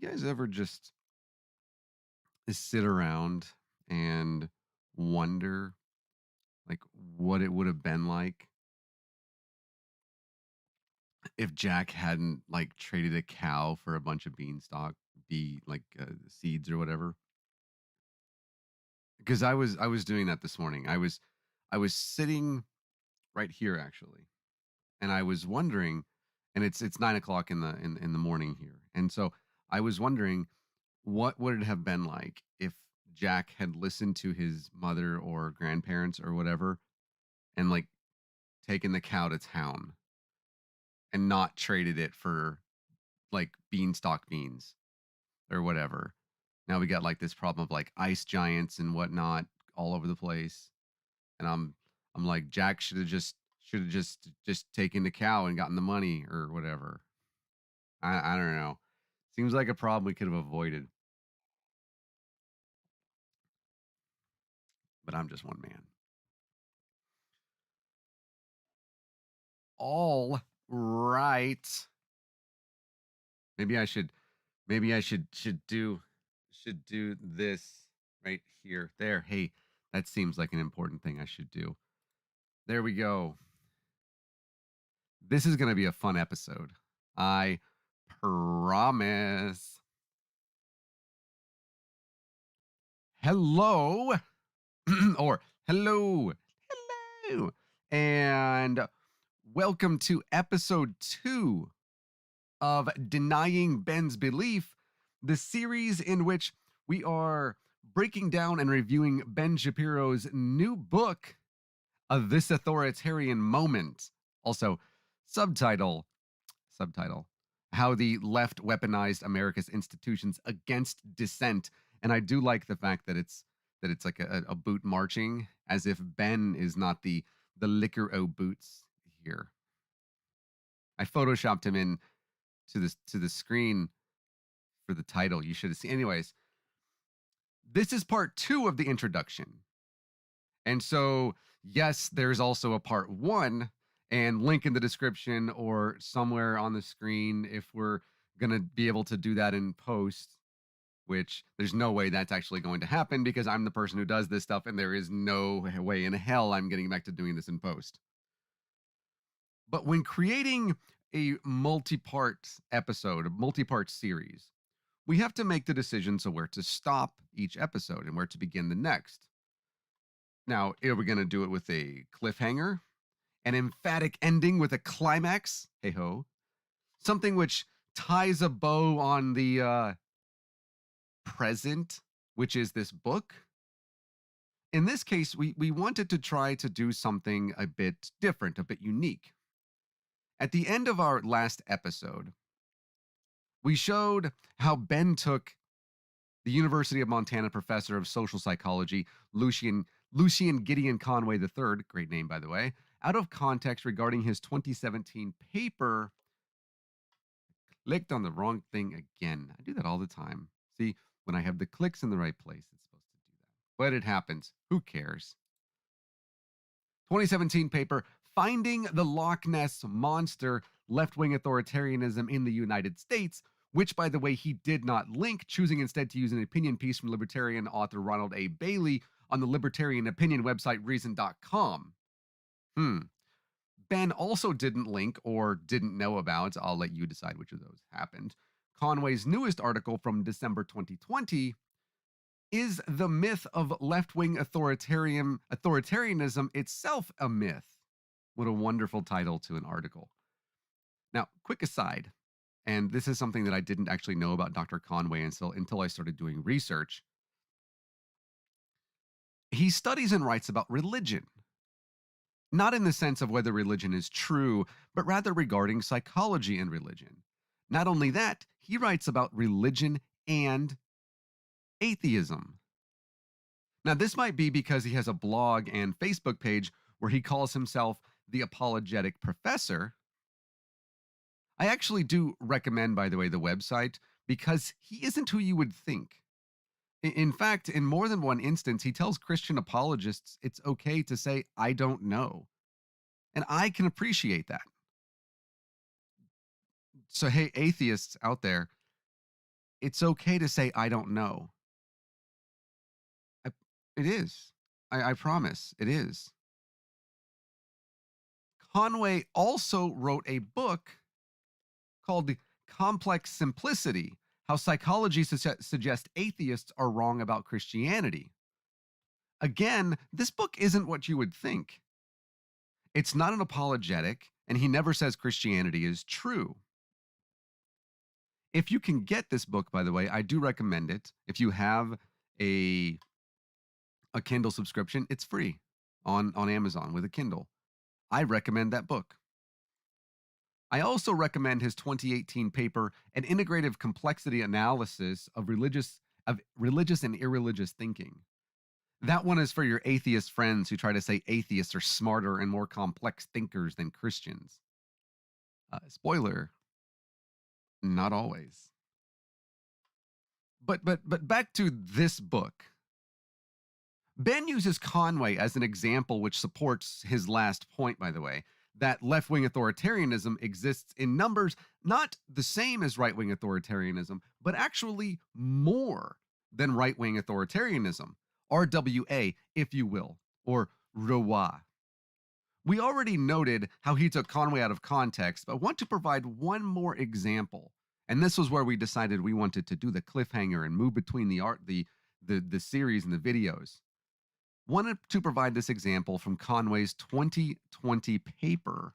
You guys ever just sit around and wonder like what it would have been like if Jack hadn't like traded a cow for a bunch of beanstalk seeds or whatever? Because I was doing that this morning. I was sitting right here actually, and I was wondering, and it's 9 o'clock in the morning here, and so I was wondering what would it have been like if Jack had listened to his mother or grandparents or whatever and like taken the cow to town and not traded it for like beanstalk beans or whatever. Now we got like this problem of like ice giants and whatnot all over the place. And I'm like, Jack should have just taken the cow and gotten the money or whatever. I don't know. Seems like a problem we could have avoided, but I'm just one man. All right. Maybe I should maybe I should do this right here. There. Hey, that seems like an important thing I should do. There we go. This is going to be a fun episode. I promise. Hello or hello. Hello. And welcome to episode 2 of Denying Ben's Belief, the series in which we are breaking down and reviewing Ben Shapiro's new book, This Authoritarian Moment. Also, subtitle, How the Left Weaponized America's Institutions Against Dissent. And I do like the fact that it's like a boot marching, as if Ben is not the liquor o boots here. I photoshopped him in to the screen for the title. You should have seen. Anyways, this is part 2 of the introduction. And so, yes, there's also a part 1 and link in the description or somewhere on the screen if we're going to be able to do that in post, which there's no way that's actually going to happen because I'm the person who does this stuff and there is no way in hell I'm getting back to doing this in post. But when creating a multi-part episode, a multi-part series, we have to make the decision to where to stop each episode and where to begin the next. Now, are we going to do it with a cliffhanger, an emphatic ending with a climax? Hey ho. Something which ties a bow on the present, which is this book. In this case, we wanted to try to do something a bit different, a bit unique. At the end of our last episode, we showed how Ben took the University of Montana professor of social psychology, Lucian Gideon Conway III, great name by the way, out of context regarding his 2017 paper. Clicked on the wrong thing again. I do that all the time. See, when I have the clicks in the right place, it's supposed to do that. But it happens. Who cares? 2017 paper, Finding the Loch Ness Monster, Left-Wing Authoritarianism in the United States, which, by the way, he did not link, choosing instead to use an opinion piece from libertarian author Ronald A. Bailey on the libertarian opinion website reason.com. Ben also didn't link or didn't know about, I'll let you decide which of those happened, Conway's newest article from December 2020, Is the Myth of Left-Wing Authoritarianism Itself a Myth? What a wonderful title to an article. Now, quick aside, and this is something that I didn't actually know about Dr. Conway until I started doing research. He studies and writes about religion, not in the sense of whether religion is true, but rather regarding psychology and religion. Not only that, he writes about religion and atheism. Now, this might be because he has a blog and Facebook page where he calls himself the Apologetic Professor. I actually do recommend, by the way, the website because he isn't who you would think. In fact, in more than one instance, he tells Christian apologists it's okay to say, I don't know. And I can appreciate that. So, hey, atheists out there, It's okay to say, I don't know. I, it is. I promise it is. Conway also wrote a book called The Complex Simplicity: How Psychology Suggests Atheists Are Wrong About Christianity. Again, this book isn't what you would think. It's not an apologetic, and he never says Christianity is true. If you can get this book, by the way, I do recommend it. If you have a a Kindle subscription, it's free on Amazon with a Kindle. I recommend that book. I also recommend his 2018 paper, An Integrative Complexity Analysis of religious and irreligious thinking. That one is for your atheist friends who try to say atheists are smarter and more complex thinkers than Christians. Spoiler, not always. But back to this book. Ben uses Conway as an example, which supports his last point, by the way, that left wing authoritarianism exists in numbers not the same as right wing authoritarianism, but actually more than right wing authoritarianism, RWA, if you will, or RWA. We already noted how he took Conway out of context, but I want to provide one more example. And this was where we decided we wanted to do the cliffhanger and move between the series and the videos. Wanted to provide this example from Conway's 2020 paper.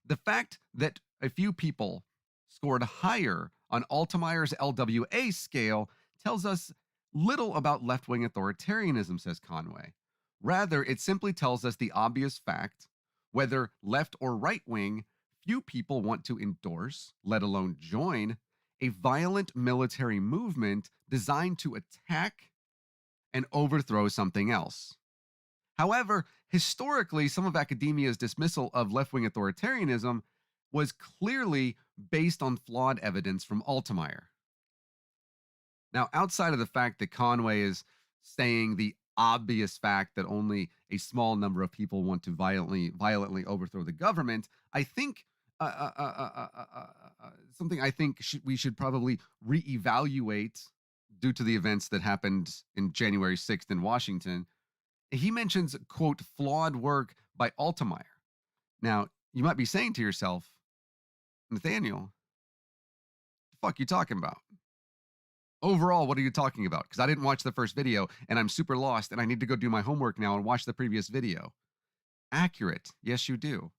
The fact that a few people scored higher on Altemeyer's LWA scale tells us little about left wing authoritarianism, says Conway. Rather, it simply tells us the obvious fact: whether left or right wing, few people want to endorse, let alone join, a violent military movement designed to attack and overthrow something else. However, historically, some of academia's dismissal of left wing authoritarianism was clearly based on flawed evidence from Altemeyer. Now, outside of the fact that Conway is saying the obvious fact that only a small number of people want to violently overthrow the government, I think something I think we should probably reevaluate due to the events that happened in January 6th in Washington. He mentions, quote, flawed work by Altemeyer. Now, you might be saying to yourself, Nathaniel, the fuck you talking about? Overall, what are you talking about? Because I didn't watch the first video and I'm super lost and I need to go do my homework now and watch the previous video. Accurate. Yes, you do.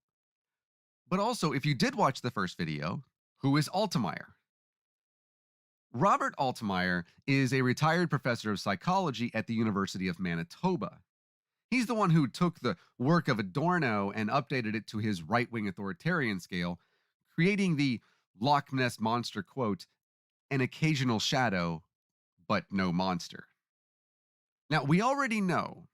But also, if you did watch the first video, who is Altemeyer? Robert Altemeyer is a retired professor of psychology at the University of Manitoba. He's the one who took the work of Adorno and updated it to his right wing authoritarian scale, creating the Loch Ness Monster quote, an occasional shadow, but no monster. Now, we already know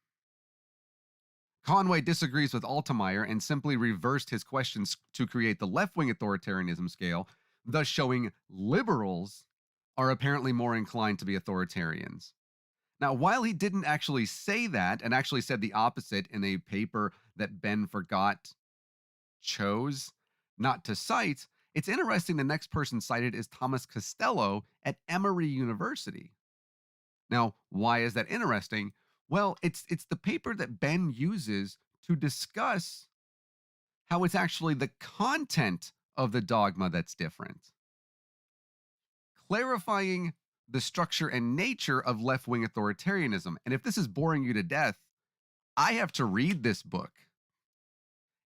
Conway disagrees with Altemeyer and simply reversed his questions to create the left wing authoritarianism scale, thus showing liberals are apparently more inclined to be authoritarians. Now, while he didn't actually say that and actually said the opposite in a paper that Ben chose not to cite, it's interesting the next person cited is Thomas Costello at Emory University. Now, why is that interesting? Well, it's the paper that Ben uses to discuss how it's actually the content of the dogma that's different, clarifying the structure and nature of left wing authoritarianism. And if this is boring you to death, I have to read this book.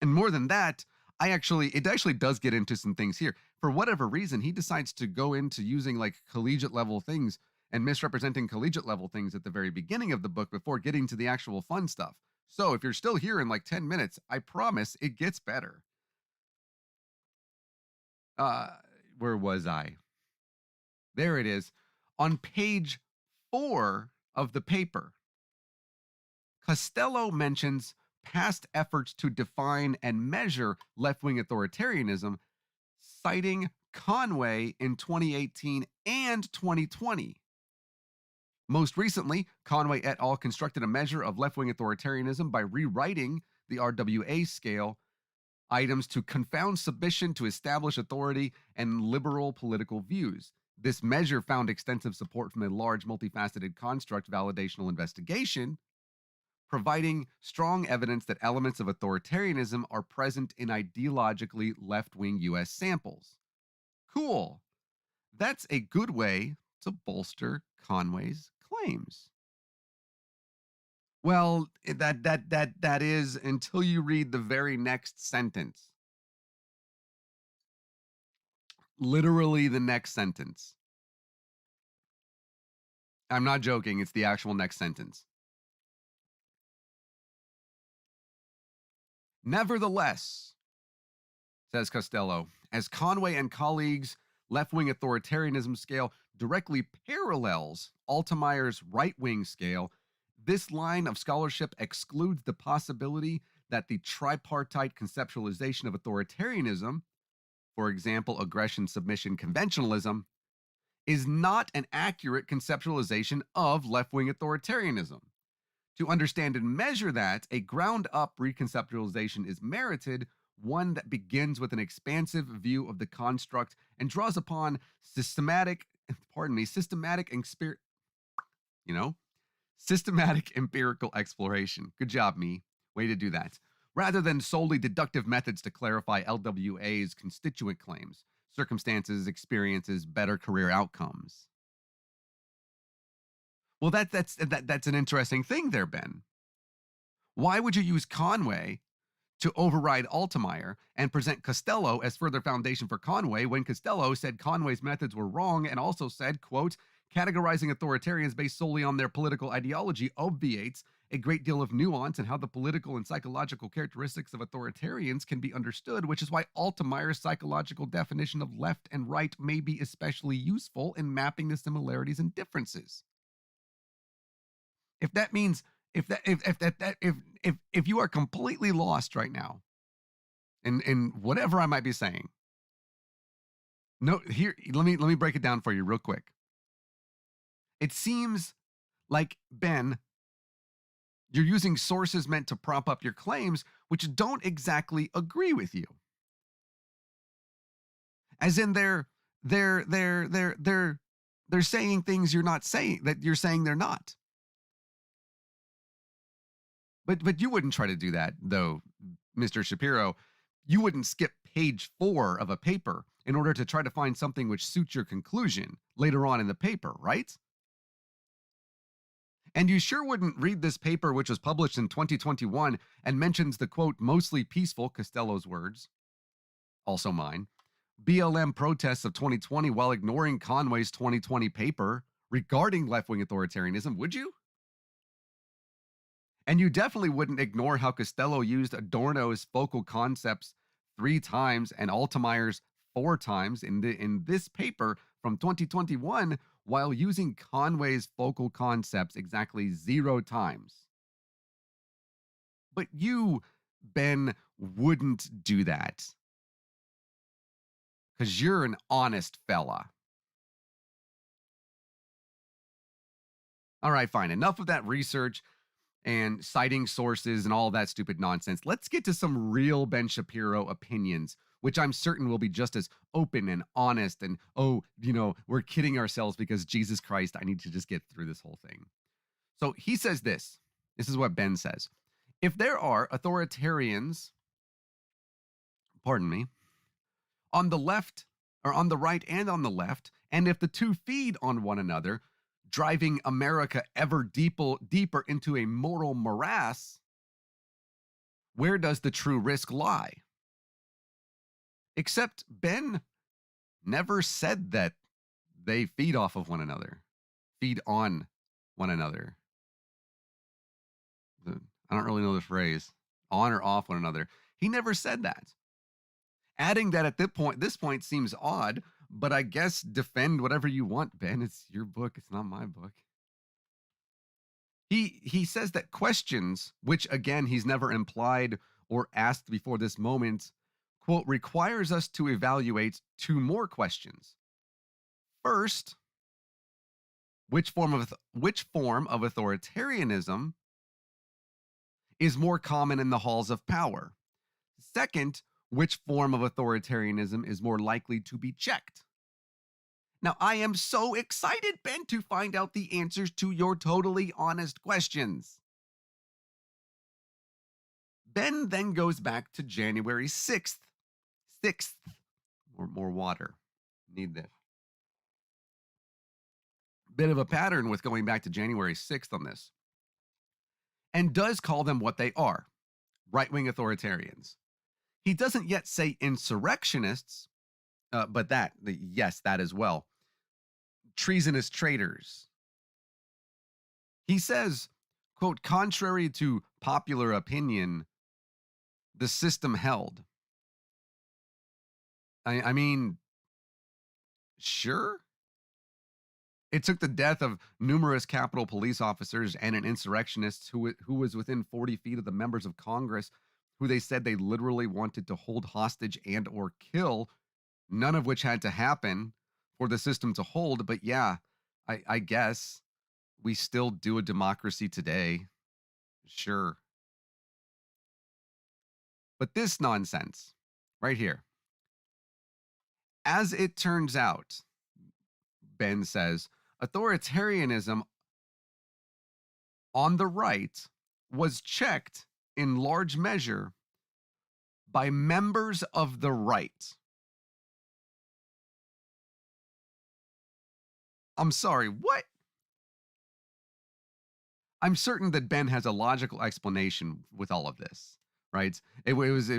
And more than that, it actually does get into some things here. For whatever reason, he decides to go into using like collegiate level things and misrepresenting collegiate level things at the very beginning of the book before getting to the actual fun stuff. So if you're still here in like 10 minutes, I promise it gets better. Uh, where was I? There it is. On page 4 of the paper, Costello mentions past efforts to define and measure left wing authoritarianism, citing Conway in 2018 and 2020. Most recently, Conway et al. Constructed a measure of left wing authoritarianism by rewriting the RWA scale items to confound submission to established authority and liberal political views. This measure found extensive support from a large, multifaceted construct validational investigation, providing strong evidence that elements of authoritarianism are present in ideologically left wing US samples. Cool. That's a good way to bolster Conway's claims. Well, that is until you read the very next sentence. Literally the next sentence. I'm not joking, it's the actual next sentence. Nevertheless, says Costello, as Conway and colleagues' left-wing authoritarianism scale directly parallels Altemeyer's right-wing scale, this line of scholarship excludes the possibility that the tripartite conceptualization of authoritarianism, for example, aggression, submission, conventionalism, is not an accurate conceptualization of left-wing authoritarianism. To understand and measure that, a ground-up reconceptualization is merited, one that begins with an expansive view of the construct and draws upon systematic empirical exploration. Good job, me. Way to do that. Rather than solely deductive methods to clarify LWA's constituent claims, circumstances, experiences, better career outcomes. Well, that's an interesting thing there, Ben. Why would you use Conway to override Altemeyer and present Costello as further foundation for Conway when Costello said Conway's methods were wrong and also said, quote, categorizing authoritarians based solely on their political ideology obviates a great deal of nuance in how the political and psychological characteristics of authoritarians can be understood, which is why Altemeyer's psychological definition of left and right may be especially useful in mapping the similarities and differences. If that means if you are completely lost right now in whatever I might be saying, no, here let me break it down for you real quick. It seems like, Ben, you're using sources meant to prop up your claims which don't exactly agree with you. As in they're saying things you're not saying, that you're saying they're not. But you wouldn't try to do that, though, Mr. Shapiro. You wouldn't skip page 4 of a paper in order to try to find something which suits your conclusion later on in the paper, right? And you sure wouldn't read this paper, which was published in 2021 and mentions the, quote, mostly peaceful, Costello's words, also mine, BLM protests of 2020 while ignoring Conway's 2020 paper regarding left-wing authoritarianism, would you? And you definitely wouldn't ignore how Costello used Adorno's focal concepts 3 times and Altemeyer's 4 times in this paper from 2021 while using Conway's focal concepts exactly 0 times. But you, Ben, wouldn't do that. Because you're an honest fella. All right, fine. Enough of that research and citing sources and all that stupid nonsense. Let's get to some real Ben Shapiro opinions, which I'm certain will be just as open and honest and, we're kidding ourselves because Jesus Christ, I need to just get through this whole thing. So he says this. This is what Ben says. If there are authoritarians, on the left or on the right and on the left, and if the two feed on one another, driving America ever deeper into a moral morass, where does the true risk lie? Except Ben never said that they feed off of one another, feed on one another. I don't really know the phrase, on or off one another. He never said that. Adding that at this point seems odd, but I guess defend whatever you want, Ben. It's your book. It's not my book. He says that questions, which again he's never implied or asked before this moment, quote, requires us to evaluate 2 more questions. First, which form of authoritarianism is more common in the halls of power? Second, which form of authoritarianism is more likely to be checked? Now, I am so excited, Ben, to find out the answers to your totally honest questions. Ben then goes back to January 6th. 6th. More water. Need this. Bit of a pattern with going back to January 6th on this. And does call them what they are, right-wing authoritarians. He doesn't yet say insurrectionists, but yes, that as well. Treasonous traitors. He says, quote, contrary to popular opinion, the system held. I mean, sure. It took the death of numerous Capitol police officers and an insurrectionist who was within 40 feet of the members of Congress, who they said they literally wanted to hold hostage and or kill, none of which had to happen for the system to hold. But yeah, I guess we still do a democracy today. Sure. But this nonsense right here. As it turns out, Ben says, authoritarianism on the right was checked in large measure by members of the right. I'm sorry, what? I'm certain that Ben has a logical explanation with all of this, right? What was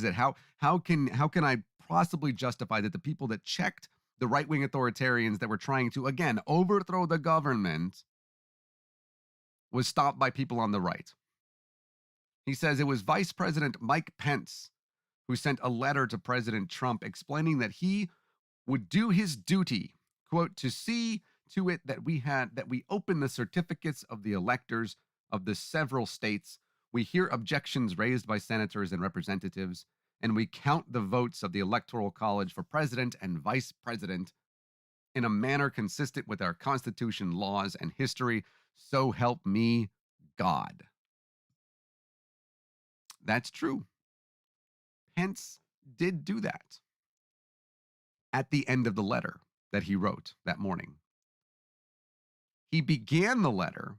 it? How can I possibly justify that the people that checked the right-wing authoritarians that were trying to again overthrow the government was stopped by people on the right? He says it was Vice President Mike Pence who sent a letter to President Trump explaining that he would do his duty, quote, to see to it that we open the certificates of the electors of the several states. We hear objections raised by senators and representatives, and we count the votes of the Electoral College for president and vice president in a manner consistent with our Constitution, laws, and history. So help me God. That's true. Pence did do that at the end of the letter that he wrote that morning. He began the letter.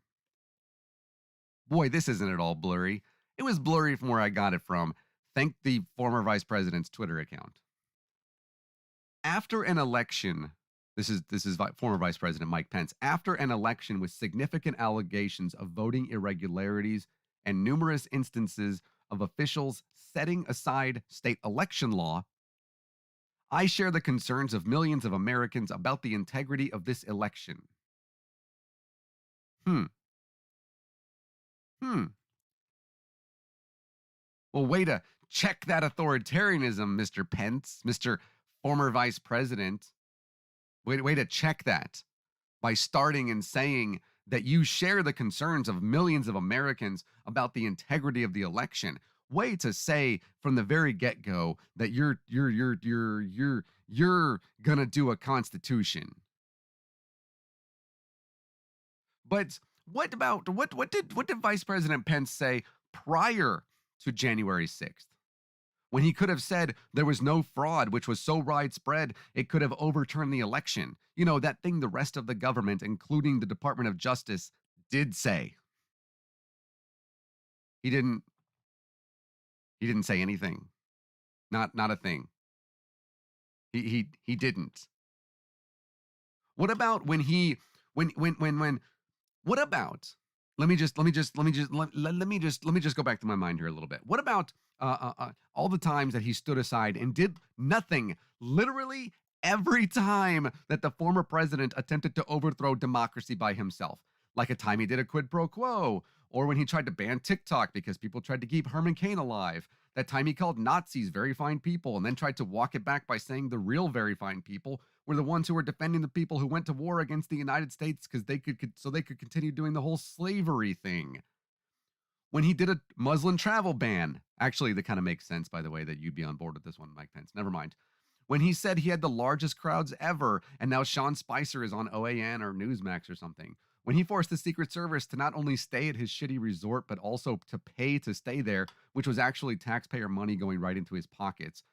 Boy, this isn't at all blurry. It was blurry from where I got it from. Thank the former vice president's Twitter account. After an election, this is former Vice President Mike Pence. After an election with significant allegations of voting irregularities and numerous instances of officials setting aside state election law, I share the concerns of millions of Americans about the integrity of this election. Well, way to check that authoritarianism, Mr. Pence, Mr. Former Vice President. Way to check that by starting and saying that you share the concerns of millions of Americans about the integrity of the election. Way to say from the very get-go that you're gonna do a constitution. But what did Vice President Pence say prior to January 6th? When he could have said there was no fraud, which was so widespread, it could have overturned the election. You know, that thing the rest of the government, including the Department of Justice, did say. He didn't say anything. Not a thing. He didn't. What about when what about let me just go back to my mind here a little bit. What about all the times that he stood aside and did nothing, literally every time that the former president attempted to overthrow democracy by himself? Like a time he did a quid pro quo, or when he tried to ban TikTok because people tried to keep Herman Cain alive. That time he called Nazis very fine people and then tried to walk it back by saying the real very fine people were the ones who were defending the people who went to war against the United States because they could continue doing the whole slavery thing. When he did a Muslim travel ban, actually, that kind of makes sense, by the way, that you'd be on board with this one, Mike Pence. Never mind. When he said he had the largest crowds ever, and now Sean Spicer is on OAN or Newsmax or something. When he forced the Secret Service to not only stay at his shitty resort, but also to pay to stay there, which was actually taxpayer money going right into his pockets.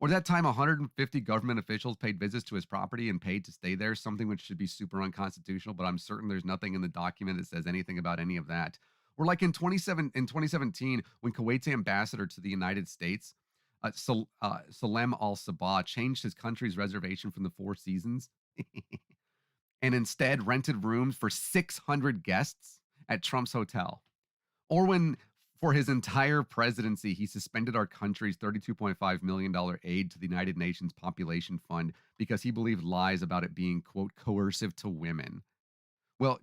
Or that time 150 government officials paid visits to his property and paid to stay there, something which should be super unconstitutional, but I'm certain there's nothing in the document that says anything about any of that. Or like in 2017, when Kuwait's ambassador to the United States, Salem Al Sabah, changed his country's reservation from the Four Seasons and instead rented rooms for 600 guests at Trump's hotel. Or when, for his entire presidency, he suspended our country's $32.5 million aid to the United Nations Population Fund because he believed lies about it being, quote, coercive to women. Well,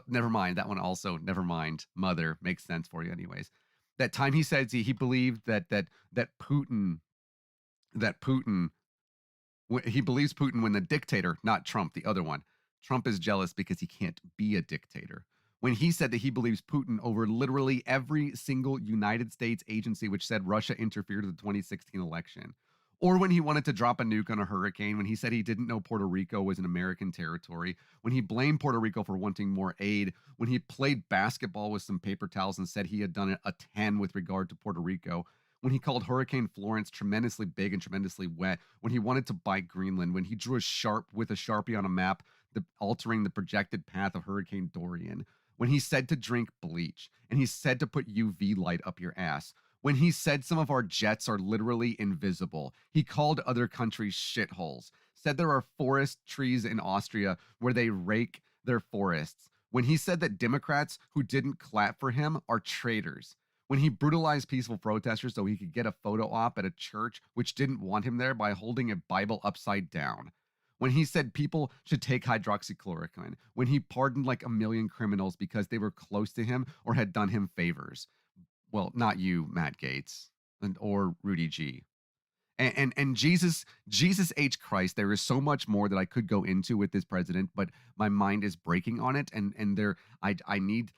never mind. That one also, never mind. Mother makes sense for you, anyways. That time he said he believed that Putin he believes Putin when the dictator, not Trump, the other one. Trump is jealous because he can't be a dictator. When he said that he believes Putin over literally every single United States agency which said Russia interfered in the 2016 election. Or when he wanted to drop a nuke on a hurricane, when he said he didn't know Puerto Rico was an American territory, when he blamed Puerto Rico for wanting more aid, when he played basketball with some paper towels and said he had done a 10 with regard to Puerto Rico, when he called Hurricane Florence tremendously big and tremendously wet, when he wanted to bite Greenland, when he drew a Sharpie on a map, altering the projected path of Hurricane Dorian, when he said to drink bleach, and he said to put UV light up your ass, when he said some of our jets are literally invisible, he called other countries shitholes, said there are forest trees in Austria where they rake their forests, when he said that Democrats who didn't clap for him are traitors, when he brutalized peaceful protesters so he could get a photo op at a church which didn't want him there by holding a Bible upside down, when he said people should take hydroxychloroquine, when he pardoned like a million criminals because they were close to him or had done him favors. Well, not you, Matt Gaetz, or Rudy G. And Jesus H Christ, there is so much more that I could go into with this president, but my mind is breaking on it, and there I need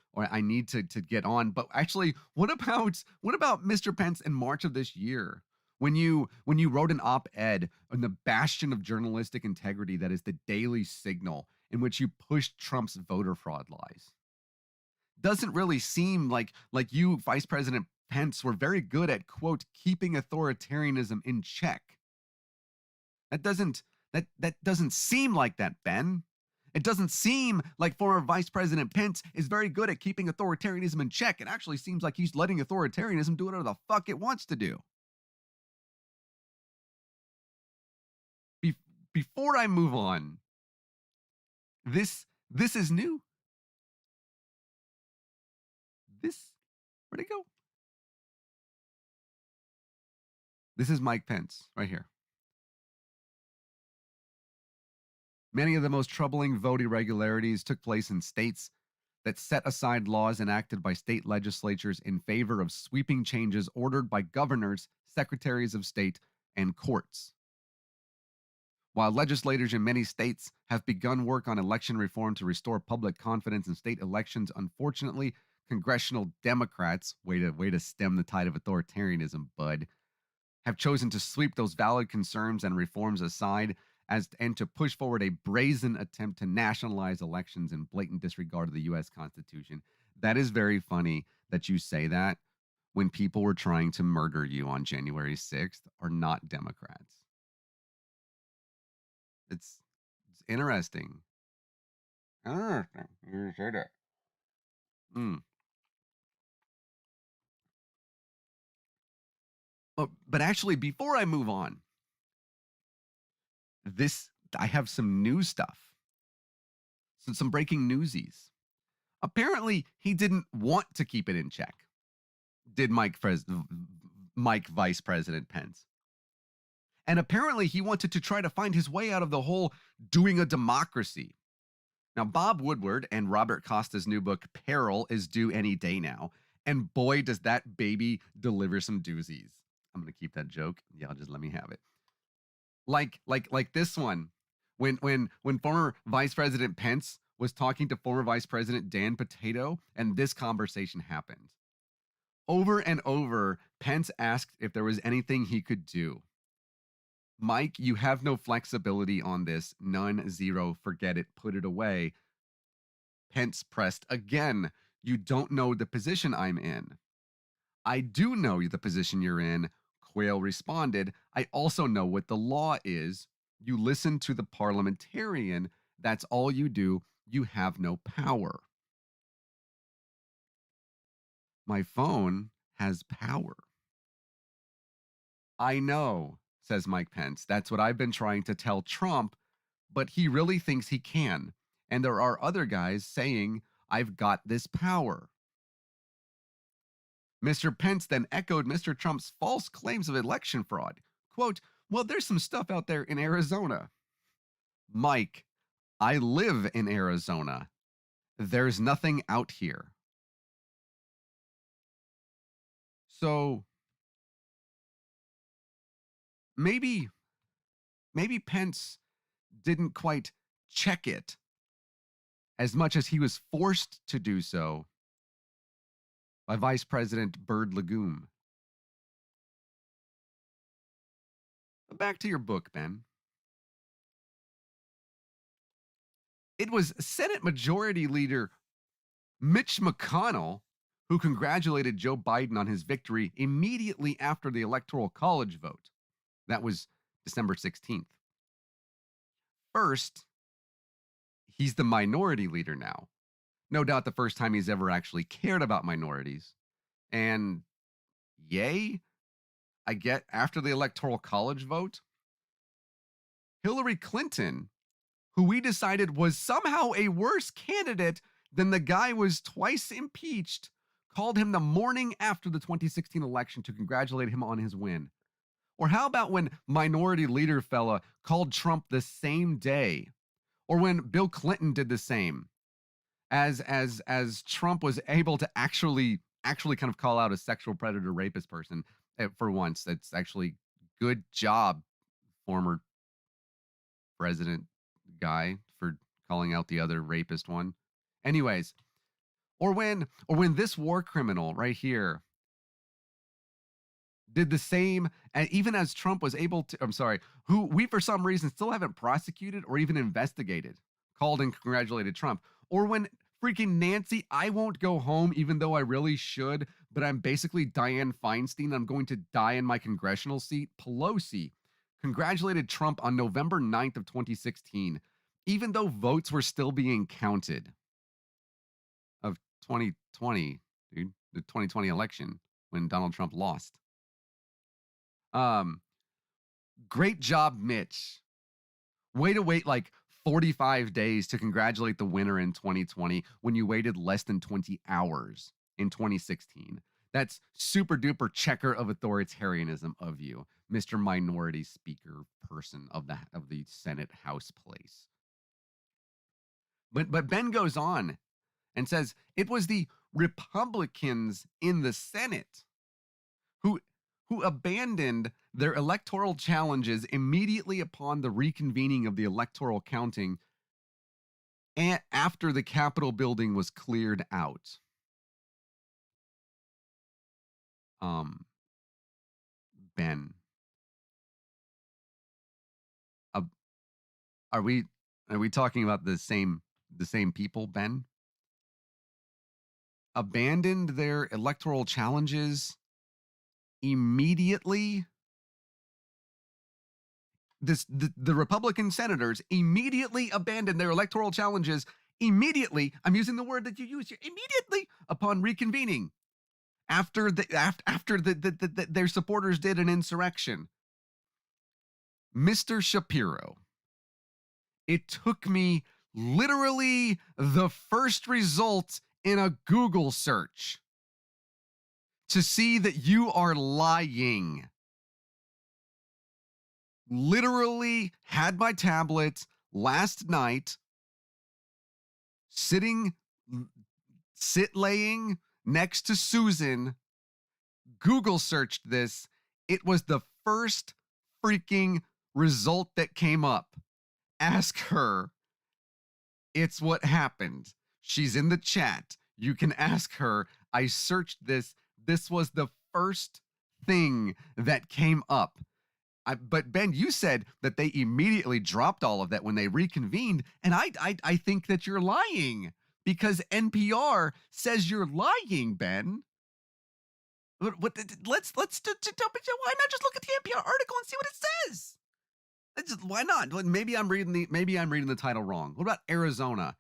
to get on. But actually, what about Mr. Pence in March of this year? When you wrote an op-ed on the bastion of journalistic integrity that is the Daily Signal, in which you pushed Trump's voter fraud lies. Doesn't really seem like you, Vice President Pence, were very good at, quote, keeping authoritarianism in check. That doesn't seem like that, Ben. It doesn't seem like former Vice President Pence is very good at keeping authoritarianism in check. It actually seems like he's letting authoritarianism do whatever the fuck it wants to do. Be- Before I move on, this is new. This Where'd it go? This is Mike Pence right here. Many of the most troubling vote irregularities took place in states that set aside laws enacted by state legislatures in favor of sweeping changes ordered by governors, secretaries of state, and courts. While legislators in many states have begun work on election reform to restore public confidence in state elections, unfortunately, congressional Democrats, way to stem the tide of authoritarianism, bud, have chosen to sweep those valid concerns and reforms aside and to push forward a brazen attempt to nationalize elections in blatant disregard of the US Constitution. That is very funny that you say that when people were trying to murder you on January 6th are not Democrats. It's interesting. Interesting. You say that. Mm. But actually, before I move on, this I have some new stuff. Some breaking newsies. Apparently, he didn't want to keep it in check. Did Mike Vice President Pence? And apparently, he wanted to try to find his way out of the whole doing a democracy. Now, Bob Woodward and Robert Costa's new book, Peril, is due any day now. And boy, does that baby deliver some doozies. I'm going to keep that joke. Y'all just let me have it. Like this one. When former Vice President Pence was talking to former Vice President Dan Potato, and this conversation happened. Over and over, Pence asked if there was anything he could do. Mike, you have no flexibility on this. None, zero, forget it, put it away. Pence pressed again. You don't know the position I'm in. I do know the position you're in. Quayle responded, I also know what the law is. You listen to the parliamentarian. That's all you do. You have no power. My phone has power. I know, says Mike Pence. That's what I've been trying to tell Trump, but he really thinks he can. And there are other guys saying, I've got this power. Mr. Pence then echoed Mr. Trump's false claims of election fraud. Quote, well, there's some stuff out there in Arizona. Mike, I live in Arizona. There's nothing out here. So maybe Pence didn't quite check it as much as he was forced to do so by Vice President Bird Lagoon. Back to your book, Ben. It was Senate Majority Leader Mitch McConnell who congratulated Joe Biden on his victory immediately after the Electoral College vote. That was December 16th. First, he's the minority leader now. No doubt the first time he's ever actually cared about minorities. And yay, I get after the Electoral College vote, Hillary Clinton, who we decided was somehow a worse candidate than the guy was twice impeached, called him the morning after the 2016 election to congratulate him on his win. Or how about when minority leader fella called Trump the same day? Or when Bill Clinton did the same, as Trump was able to actually kind of call out a sexual predator rapist person for once. That's actually good job, former president guy, for calling out the other rapist one. Anyways, or when this war criminal right here did the same, and even as Trump was able to, I'm sorry, who we for some reason still haven't prosecuted or even investigated, called and congratulated Trump. Or when freaking Nancy, I won't go home even though I really should, but I'm basically Dianne Feinstein, I'm going to die in my congressional seat, Pelosi congratulated Trump on November 9th of 2016, even though votes were still being counted of 2020, dude, the 2020 election when Donald Trump lost. Um, Great job, Mitch. Way to wait like 45 days to congratulate the winner in 2020 when you waited less than 20 hours in 2016. That's super duper checker of authoritarianism of you, Mr. Minority Speaker person of the Senate House place. But Ben goes on and says it was the Republicans in the Senate who abandoned their electoral challenges immediately upon the reconvening of the electoral counting and after the Capitol building was cleared out. Ben, uh, are we talking about the same people, Ben? Abandoned their electoral challenges immediately. The Republican senators immediately abandoned their electoral challenges immediately. I'm using the word that you use here, immediately upon reconvening after their supporters did an insurrection. Mr. Shapiro, it took me literally the first result in a Google search to see that you are lying. Literally had my tablet last night, laying next to Susan, Google searched this. It was the first freaking result that came up. Ask her. It's what happened. She's in the chat. You can ask her. I searched this. This was the first thing that came up. But Ben, you said that they immediately dropped all of that when they reconvened, and I think that you're lying because NPR says you're lying, Ben. Why not just look at the NPR article and see what it says? Why not? Maybe I'm reading the title wrong. What about Arizona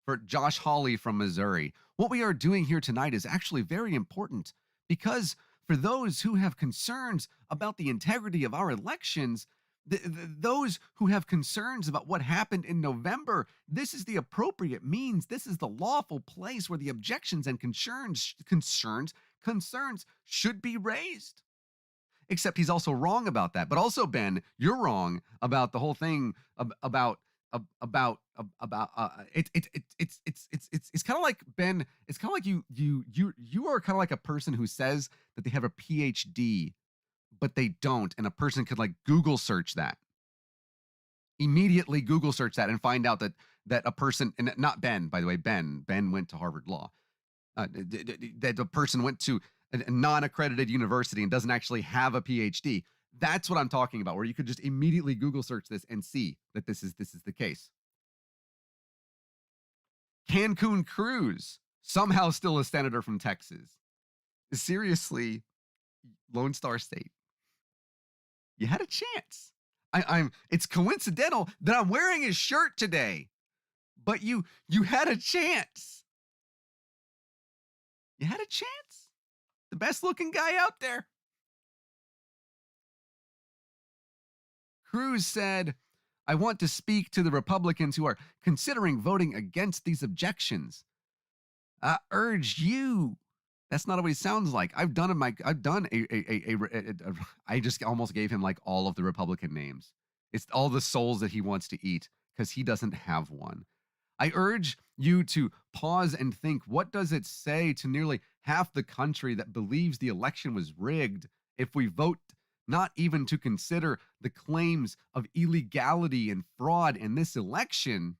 for Josh Hawley from Missouri? What we are doing here tonight is actually very important because for those who have concerns about the integrity of our elections, those who have concerns about what happened in November, this is the appropriate means. This is the lawful place where the objections and concerns should be raised. Except he's also wrong about that. But also, Ben, you're wrong about the whole thing it's kind of like Ben. It's kind of like you are kind of like a person who says that they have a PhD, but they don't, and a person could like Google search that immediately. Google search that and find out that a person, and not Ben, by the way. Ben went to Harvard Law. That the person went to a non-accredited university and doesn't actually have a PhD. That's what I'm talking about, where you could just immediately Google search this and see that this is the case. Cancun Cruz, somehow still a senator from Texas. Seriously, Lone Star State. You had a chance. It's coincidental that I'm wearing his shirt today, but you had a chance. You had a chance. The best looking guy out there. Cruz said, I want to speak to the Republicans who are considering voting against these objections. I urge you. That's not what he sounds like. I just almost gave him like all of the Republican names. It's all the souls that he wants to eat because he doesn't have one. I urge you to pause and think, what does it say to nearly half the country that believes the election was rigged if we vote not even to consider the claims of illegality and fraud in this election?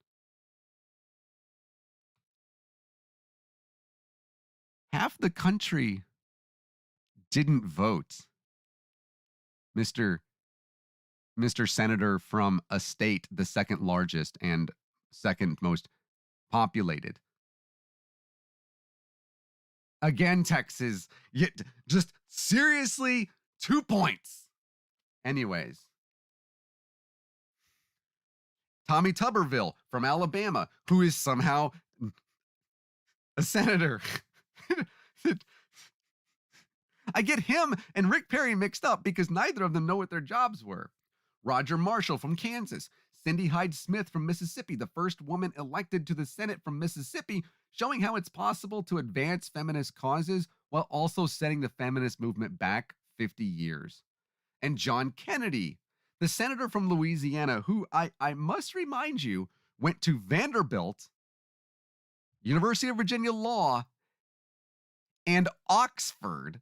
Half the country didn't vote. Mr. Senator from a state, the second largest and second most populated. Again, Texas, just seriously, 2 points. Anyways, Tommy Tuberville from Alabama, who is somehow a senator. I get him and Rick Perry mixed up because neither of them know what their jobs were. Roger Marshall from Kansas, Cindy Hyde Smith from Mississippi, the first woman elected to the Senate from Mississippi, showing how it's possible to advance feminist causes while also setting the feminist movement back 50 years. And John Kennedy, the senator from Louisiana, who I must remind you went to Vanderbilt, University of Virginia Law, and Oxford.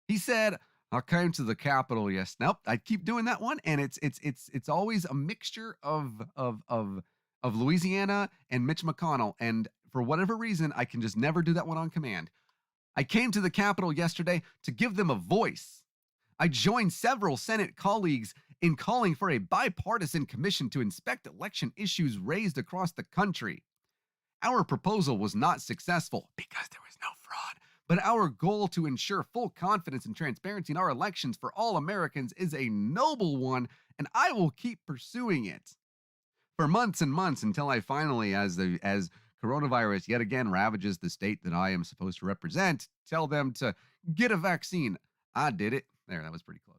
He said, I came to the Capitol. Yes. Nope. I keep doing that one. And it's always a mixture of Louisiana and Mitch McConnell. And for whatever reason, I can just never do that one on command. I came to the Capitol yesterday to give them a voice. I joined several Senate colleagues in calling for a bipartisan commission to inspect election issues raised across the country. Our proposal was not successful because there was no fraud, but our goal to ensure full confidence and transparency in our elections for all Americans is a noble one, and I will keep pursuing it for months and months until I finally, as coronavirus yet again ravages the state that I am supposed to represent, tell them to get a vaccine. I did it. There, that was pretty close.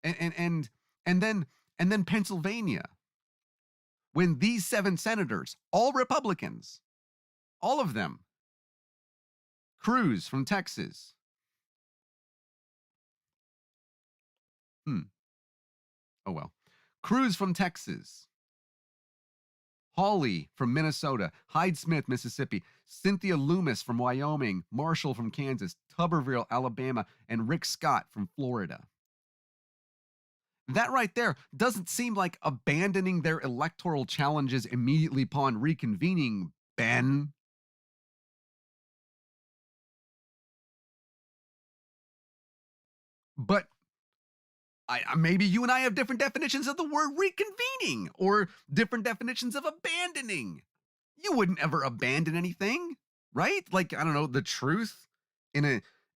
And then Pennsylvania, when these 7 senators, all Republicans, all of them, Cruz from Texas, oh well, Cruz from Texas, Hawley from Minnesota, Hyde Smith, Mississippi, Cynthia Loomis from Wyoming, Marshall from Kansas, Tuberville, Alabama, and Rick Scott from Florida. That right there doesn't seem like abandoning their electoral challenges immediately upon reconvening, Ben. But maybe you and I have different definitions of the word reconvening or different definitions of abandoning. You wouldn't ever abandon anything. right? Like, I don't know, the truth in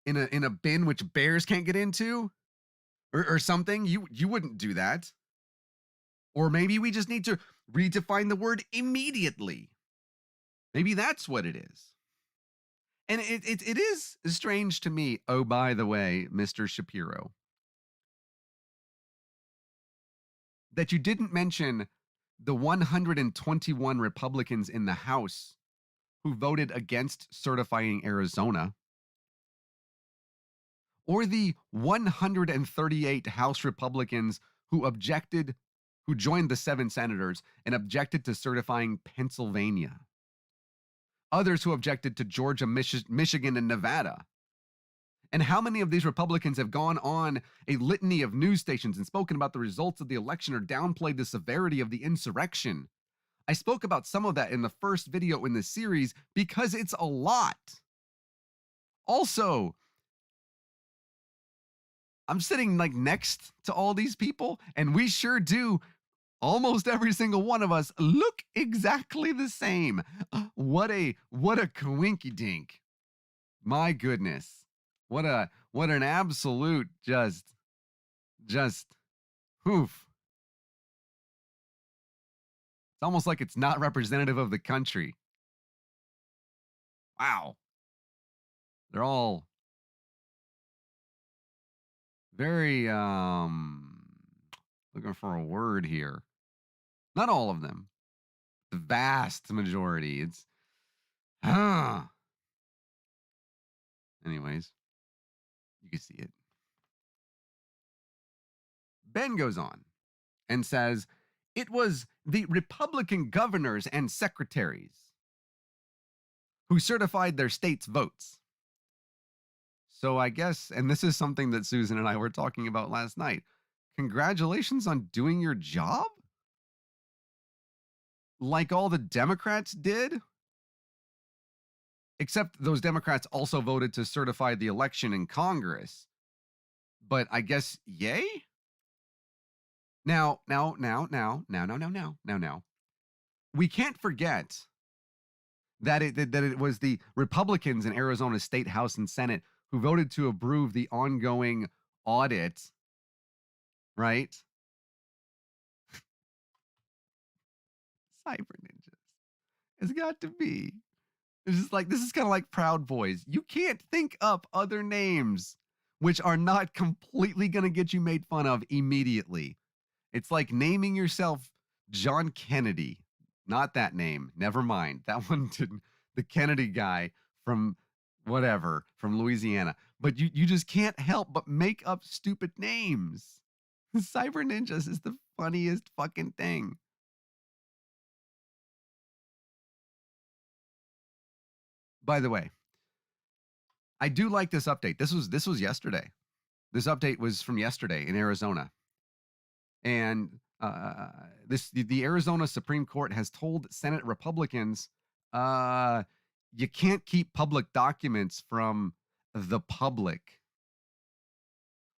a bin which bears can't get into, or something. You wouldn't do that. Or maybe we just need to redefine the word immediately. Maybe that's what it is. And it is strange to me. Oh, by the way, Mr. Shapiro, that you didn't mention the 121 Republicans in the House who voted against certifying Arizona, or the 138 House Republicans who joined the 7 senators and objected to certifying Pennsylvania, others who objected to Georgia, Michigan, and Nevada. And how many of these Republicans have gone on a litany of news stations and spoken about the results of the election or downplayed the severity of the insurrection? I spoke about some of that in the first video in this series because it's a lot. Also, I'm sitting like next to all these people, and we sure do. Almost every single one of us look exactly the same. What a coinky dink. My goodness. What an absolute just oof. It's almost like it's not representative of the country. Wow. They're all very looking for a word here. Not all of them. The vast majority. It's anyways, you can see it. Ben goes on and says it was the Republican governors and secretaries who certified their state's votes. So I guess, and this is something that Susan and I were talking about last night. Congratulations on doing your job? Like all the Democrats did? Except those Democrats also voted to certify the election in Congress. But I guess, yay? Now. We can't forget that it was the Republicans in Arizona State House and Senate who voted to approve the ongoing audit, right? Cyber ninjas. It's got to be. It's just like, this is kind of like Proud Boys. You can't think up other names which are not completely going to get you made fun of immediately. It's like naming yourself John Kennedy. Not that name. Never mind. That one didn't. The Kennedy guy from whatever, from Louisiana. But you just can't help but make up stupid names. Cyber Ninjas is the funniest fucking thing. By the way, I do like this update. This was yesterday. This update was from yesterday in Arizona. And the Arizona Supreme Court has told Senate Republicans, you can't keep public documents from the public.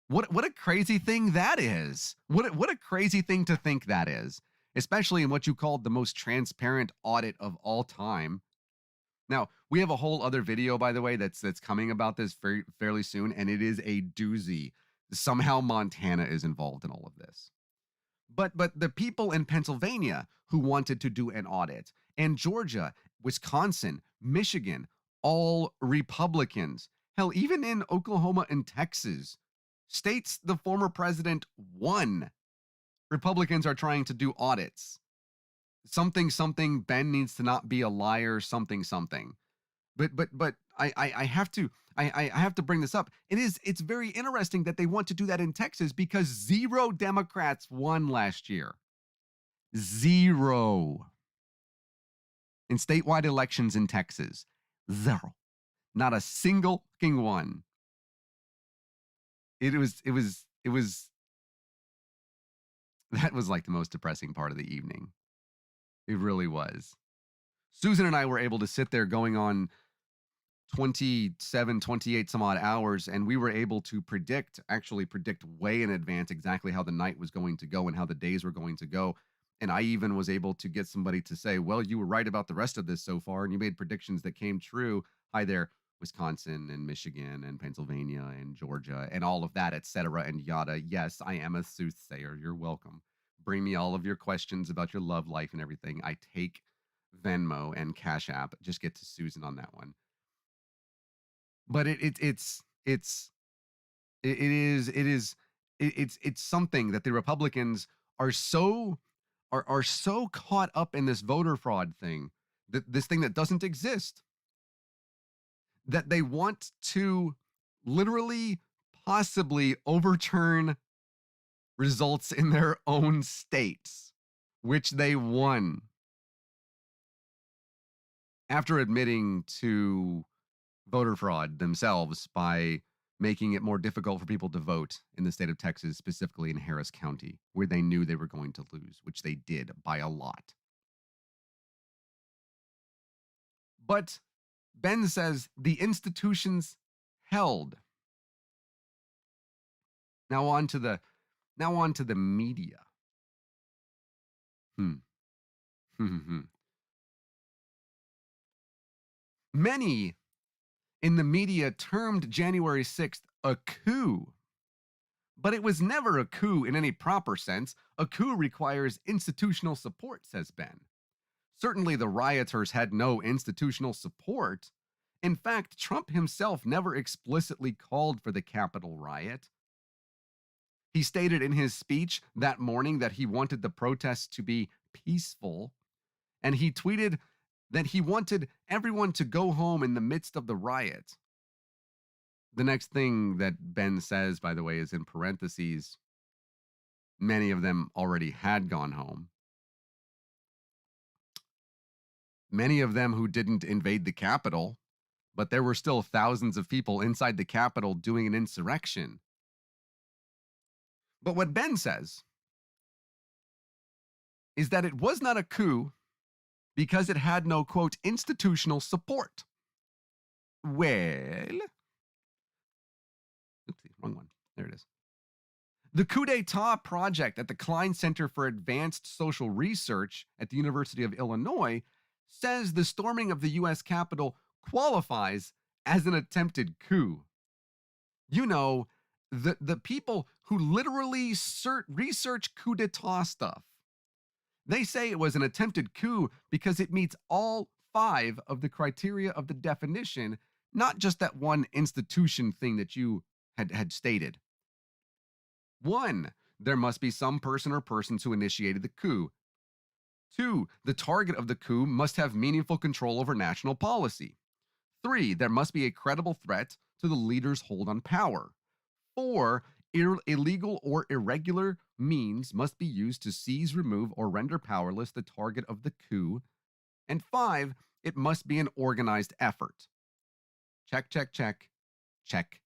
What a crazy thing that is. What a crazy thing to think that is, especially in what you called the most transparent audit of all time. Now, we have a whole other video, by the way, that's coming about this fairly soon, and it is a doozy. Somehow Montana is involved in all of this. But the people in Pennsylvania who wanted to do an audit, and Georgia, Wisconsin, Michigan, all Republicans. Hell, even in Oklahoma and Texas, states the former president won, Republicans are trying to do audits. Something, Ben needs to not be a liar, something. But I have to bring this up. It's very interesting that they want to do that in Texas because 0 Democrats won last year. 0 in statewide elections in Texas. 0. Not a single fucking one. It was that was like the most depressing part of the evening. It really was. Susan and I were able to sit there going on 27, 28 some odd hours, and we were able to actually predict way in advance exactly how the night was going to go and how the days were going to go. And I even was able to get somebody to say, well, you were right about the rest of this so far, and you made predictions that came true. Hi there, Wisconsin and Michigan and Pennsylvania and Georgia and all of that, et cetera, and yada. Yes, I am a soothsayer. You're welcome. Bring me all of your questions about your love life and everything. I take Venmo and Cash App. Just get to Susan on that one. But it's something that the Republicans are so are so caught up in this voter fraud thing, that this thing that doesn't exist, that they want to literally possibly overturn results in their own states, which they won, after admitting to voter fraud themselves by making it more difficult for people to vote in the state of Texas, specifically in Harris County, where they knew they were going to lose, which they did by a lot. But Ben says the institutions held. Now on to the media. Hmm. Many in the media termed January 6th a coup, but it was never a coup in any proper sense. A coup requires institutional support, says Ben. Certainly, the rioters had no institutional support. In fact, Trump himself never explicitly called for the Capitol riot. He stated in his speech that morning that he wanted the protests to be peaceful, and he tweeted that he wanted everyone to go home in the midst of the riot. The next thing that Ben says, by the way, is in parentheses, many of them already had gone home. Many of them who didn't invade the Capitol, but there were still thousands of people inside the Capitol doing an insurrection. But what Ben says is that it was not a coup because it had no, quote, institutional support. Well, oopsie, wrong one. There it is. The coup d'etat project at the Klein Center for Advanced Social Research at the University of Illinois says the storming of the US Capitol qualifies as an attempted coup. You know, the people who literally research coup d'etat stuff, they say it was an attempted coup because it meets all 5 of the criteria of the definition, not just that one institution thing that you had stated. 1, there must be some person or persons who initiated the coup. 2, the target of the coup must have meaningful control over national policy. 3, there must be a credible threat to the leader's hold on power. 4, illegal or irregular means must be used to seize, remove, or render powerless the target of the coup. And 5, it must be an organized effort. Check, check, check, check,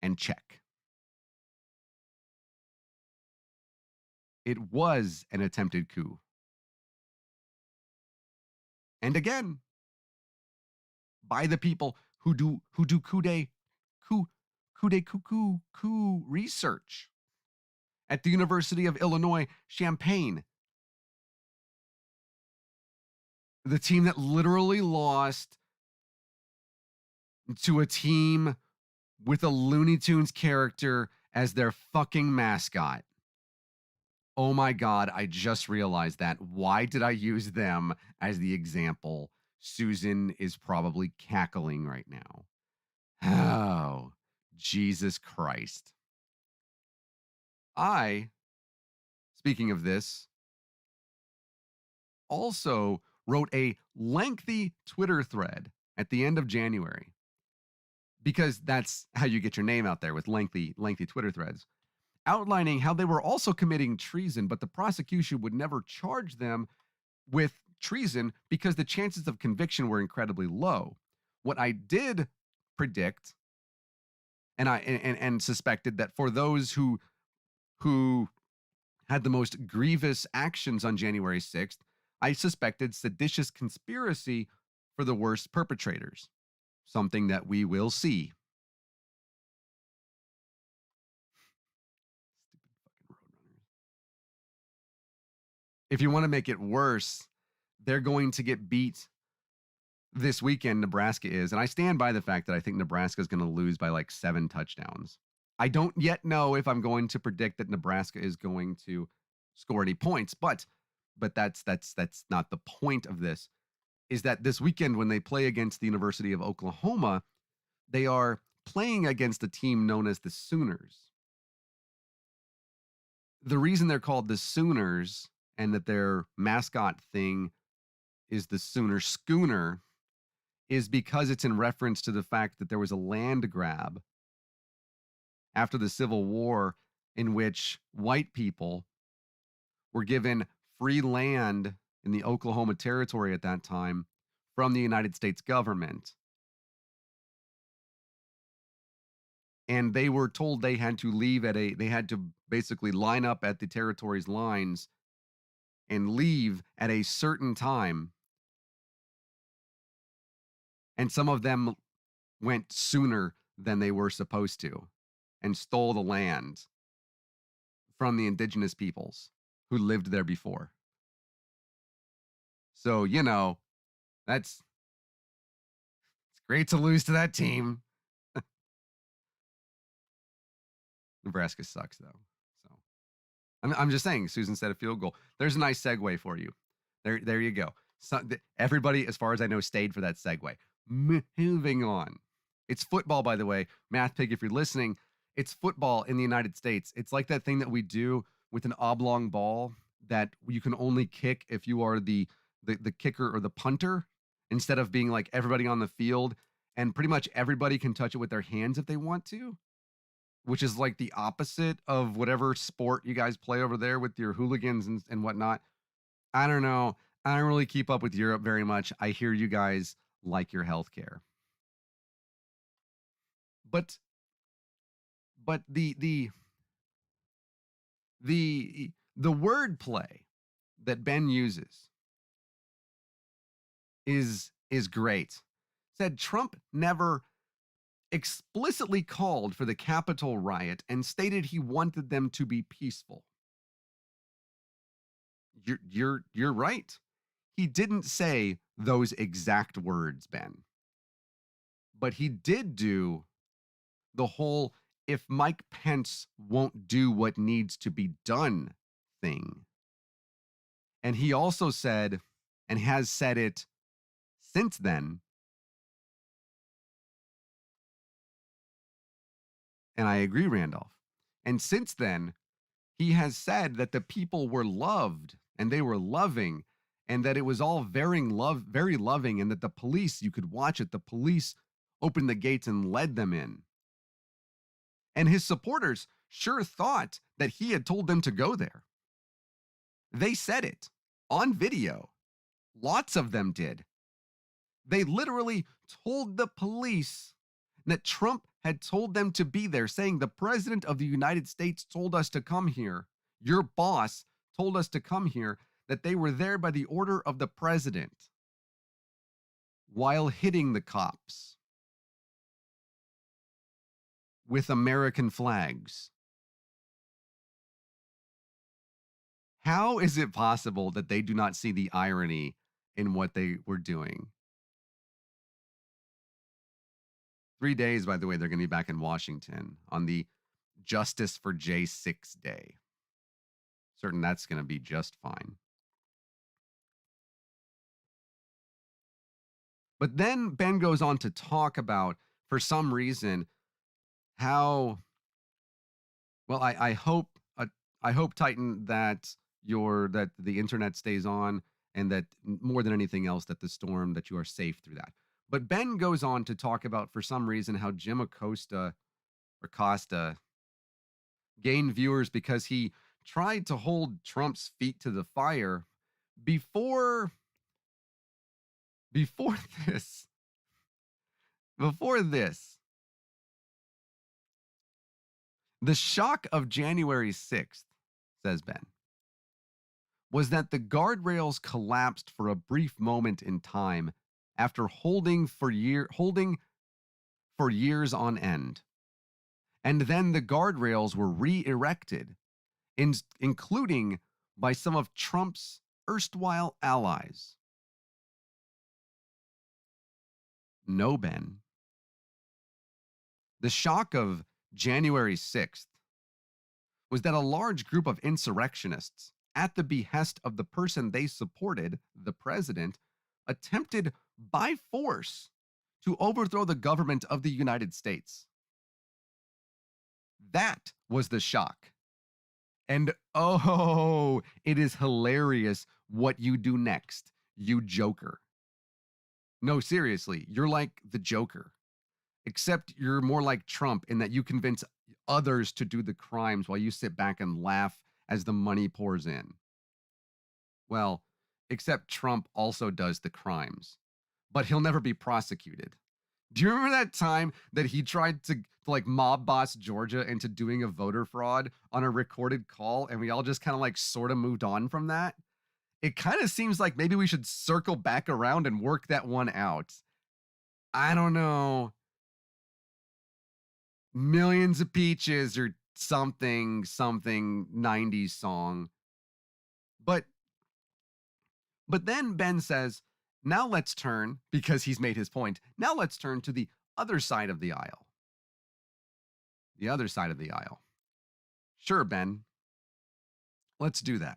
and check. It was an attempted coup. And again, by the people who do coup research at the University of Illinois Champaign, the team that literally lost to a team with a Looney Tunes character as their fucking mascot. Oh my God, I just realized that. Why did I use them as the example? Susan is probably cackling right now. Oh, Jesus Christ. I, speaking of this, also wrote a lengthy Twitter thread at the end of January, because that's how you get your name out there, with lengthy Twitter threads, outlining how they were also committing treason, but the prosecution would never charge them with treason because the chances of conviction were incredibly low. What I did predict, and I suspected, that for those who had the most grievous actions on January 6th, I suspected seditious conspiracy for the worst perpetrators, something that we will see. Stupid fucking roadrunners. if you want to make it worse, they're going to get beat this weekend. Nebraska is, and I stand by the fact that I think Nebraska is going to lose by like 7 touchdowns. I don't yet know if I'm going to predict that Nebraska is going to score any points, but that's not the point of this. Is that this weekend when they play against the University of Oklahoma, they are playing against a team known as the Sooners. The reason they're called the Sooners and that their mascot thing is the Sooner Schooner is because it's in reference to the fact that there was a land grab after the Civil War in which white people were given free land in the Oklahoma Territory at that time from the United States government. And they were told they had to they had to basically line up at the territory's lines and leave at a certain time. And some of them went sooner than they were supposed to and stole the land from the indigenous peoples who lived there before. So, that's it's great to lose to that team. Nebraska sucks though. So I'm just saying, Susan said a field goal. There's a nice segue for you. There you go. So, everybody, as far as I know, stayed for that segue. Moving on. It's football, by the way. Math Pig, if you're listening, it's football in the United States. It's like that thing that we do with an oblong ball that you can only kick if you are the kicker or the punter, instead of being like everybody on the field. And pretty much everybody can touch it with their hands if they want to, which is like the opposite of whatever sport you guys play over there with your hooligans and whatnot. I don't know. I don't really keep up with Europe very much. I hear you guys like your healthcare. But the word play that Ben uses is great. Said Trump never explicitly called for the Capitol riot and stated he wanted them to be peaceful. You're right. He didn't say those exact words, Ben. But he did do the whole if Mike Pence won't do what needs to be done thing. And he also said, and has said it since then, and I agree, Randolph. And since then, he has said that the people were loved and they were loving, and that it was all very loving, and that the police, you could watch it, the police opened the gates and led them in. And his supporters sure thought that he had told them to go there. They said it on video. Lots of them did. They literally told the police that Trump had told them to be there, saying the president of the United States told us to come here. Your boss told us to come here, that they were there by the order of the president while hitting the cops with American flags. How is it possible that they do not see the irony in what they were doing? 3 days, by the way, they're going to be back in Washington on the Justice for J6 Day. Certain that's going to be just fine. But then Ben goes on to talk about, for some reason, how, well, I hope Titan, that that the internet stays on, and that more than anything else, that the storm, that you are safe through that. But Ben goes on to talk about, for some reason, how Jim Acosta gained viewers because he tried to hold Trump's feet to the fire before this. Before this, the shock of January 6th, says Ben, was that the guardrails collapsed for a brief moment in time after holding for years on end. And then the guardrails were re-erected, including by some of Trump's erstwhile allies. No, Ben. The shock of January 6th was that a large group of insurrectionists, at the behest of the person they supported, the president, attempted by force to overthrow the government of the United States. That was the shock. And oh, it is hilarious what you do next, you Joker. No, seriously, you're like the Joker, except you're more like Trump in that you convince others to do the crimes while you sit back and laugh as the money pours in. Well, except Trump also does the crimes, but he'll never be prosecuted. Do you remember that time that he tried to like mob boss Georgia into doing a voter fraud on a recorded call and we all just kind of like sort of moved on from that? It kind of seems like maybe we should circle back around and work that one out. I don't know. Millions of Peaches or something 90s song. But then Ben says, now let's turn, because he's made his point, now let's turn to the other side of the aisle. The other side of the aisle. Sure, Ben. Let's do that.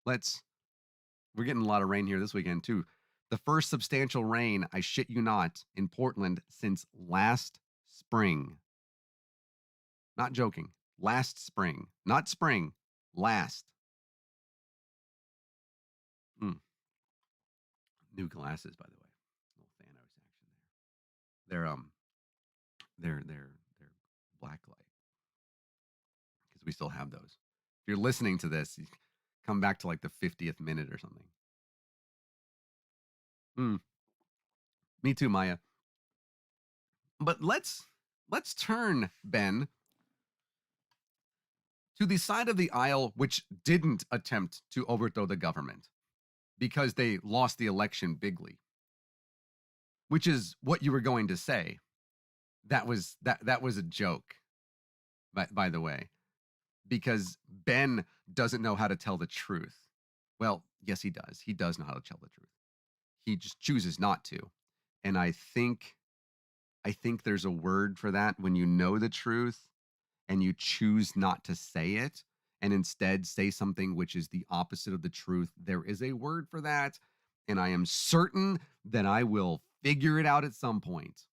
We're getting a lot of rain here this weekend, too. The first substantial rain, I shit you not, in Portland since last spring. Not joking. Last spring. Not spring. Last. New glasses, by the way. Little Thanos action there. They're black light because we still have those. If you're listening to this, you come back to like the 50th minute or something. Me too, Maya. But let's turn, Ben, to the side of the aisle which didn't attempt to overthrow the government because they lost the election bigly. Which is what you were going to say. That was a joke, by the way, because Ben doesn't know how to tell the truth. Well, yes, he does. He does know how to tell the truth. He just chooses not to. And I think there's a word for that when you know the truth and you choose not to say it and instead say something which is the opposite of the truth. There is a word for that, and I am certain that I will figure it out at some point.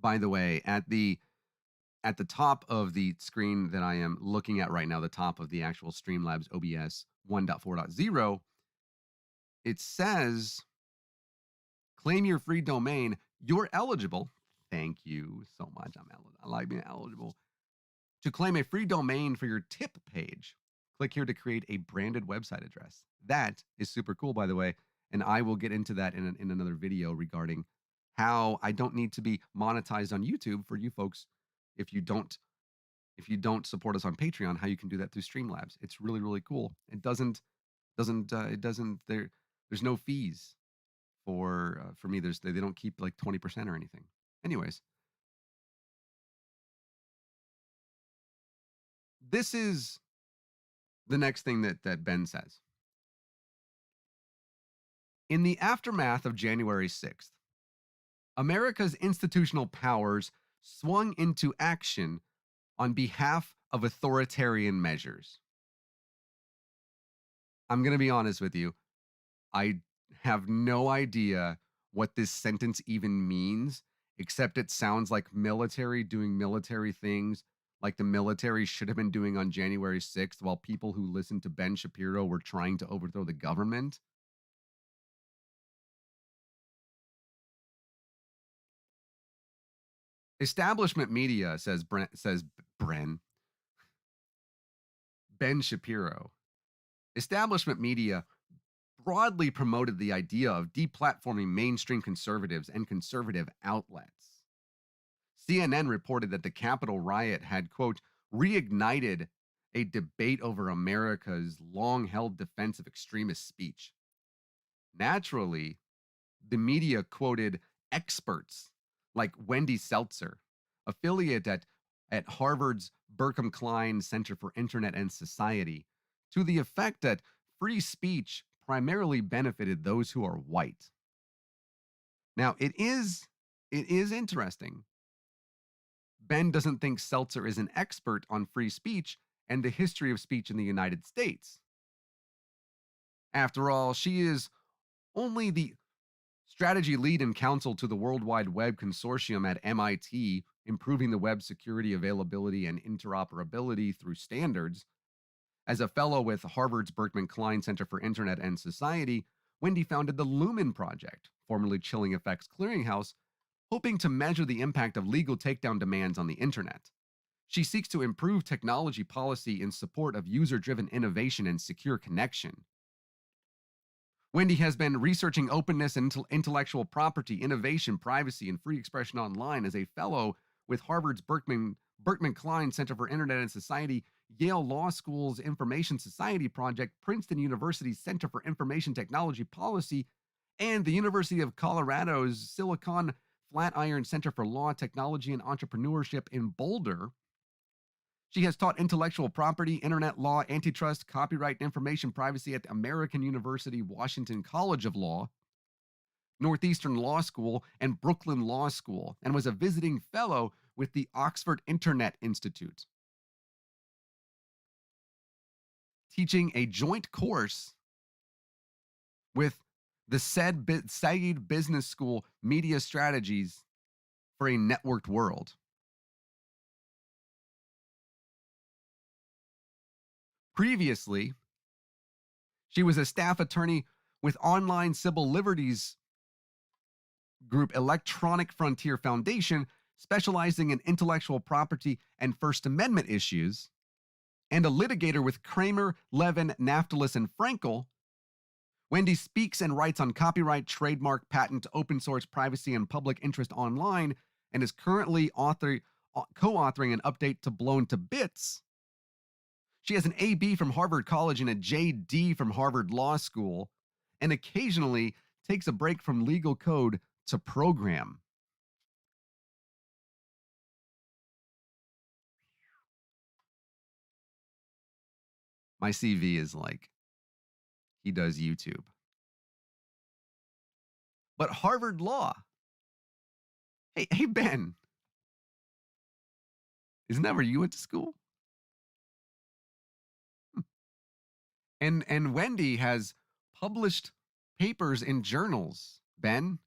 By the way, at the top of the screen that I am looking at right now, the top of the actual Streamlabs OBS 1.4.0, it says, claim your free domain. You're eligible. Thank you so much. I like being eligible. To claim a free domain for your tip page, click here to create a branded website address. That is super cool, by the way. And I will get into that in another video regarding how I don't need to be monetized on YouTube for you folks. If you don't support us on Patreon, how you can do that through Streamlabs. It's really, really cool. There's no fees for me. They don't keep like 20% or anything. Anyways, this is the next thing that Ben says. In the aftermath of January 6th, America's institutional powers swung into action on behalf of authoritarian measures. I'm going to be honest with you. I have no idea what this sentence even means, except it sounds like military doing military things like the military should have been doing on January 6th while people who listened to Ben Shapiro were trying to overthrow the government. Establishment media, says Ben Shapiro. Establishment media broadly promoted the idea of deplatforming mainstream conservatives and conservative outlets. CNN reported that the Capitol riot had, quote, reignited a debate over America's long-held defense of extremist speech. Naturally, the media quoted experts like Wendy Seltzer, affiliate at at Harvard's Berkham Klein Center for Internet and Society to the effect that free speech primarily benefited those who are white. Now, it is interesting. Ben doesn't think Seltzer is an expert on free speech and the history of speech in the United States. After all, she is only the strategy lead and counsel to the World Wide Web Consortium at MIT, improving the web security, availability, and interoperability through standards. As a fellow with Harvard's Berkman Klein Center for Internet and Society, Wendy founded the Lumen Project, formerly Chilling Effects Clearinghouse, hoping to measure the impact of legal takedown demands on the internet. She seeks to improve technology policy in support of user driven innovation and secure connection. Wendy has been researching openness and intellectual property, innovation, privacy, and free expression online as a fellow with Harvard's Berkman Klein Center for Internet and Society, Yale Law School's Information Society Project, Princeton University's Center for Information Technology Policy, and the University of Colorado's Silicon Flatiron Center for Law, Technology, and Entrepreneurship in Boulder. She has taught intellectual property, internet law, antitrust, copyright, and information privacy at the American University Washington College of Law, Northeastern Law School, and Brooklyn Law School, and was a visiting fellow with the Oxford Internet Institute, teaching a joint course with the Said Business School Media Strategies for a Networked World. Previously, she was a staff attorney with online civil liberties group Electronic Frontier Foundation, specializing in intellectual property and First Amendment issues, and a litigator with Kramer, Levin, Naftalis, and Frankel. Wendy speaks and writes on copyright, trademark, patent, open source, privacy, and public interest online, and is currently co-authoring an update to Blown to Bits. She has an AB from Harvard College and a JD from Harvard Law School, and occasionally takes a break from legal code to program. My CV is like, he does YouTube. But Harvard Law. Hey, Ben, isn't that where you went to school? And Wendy has published papers in journals. Ben,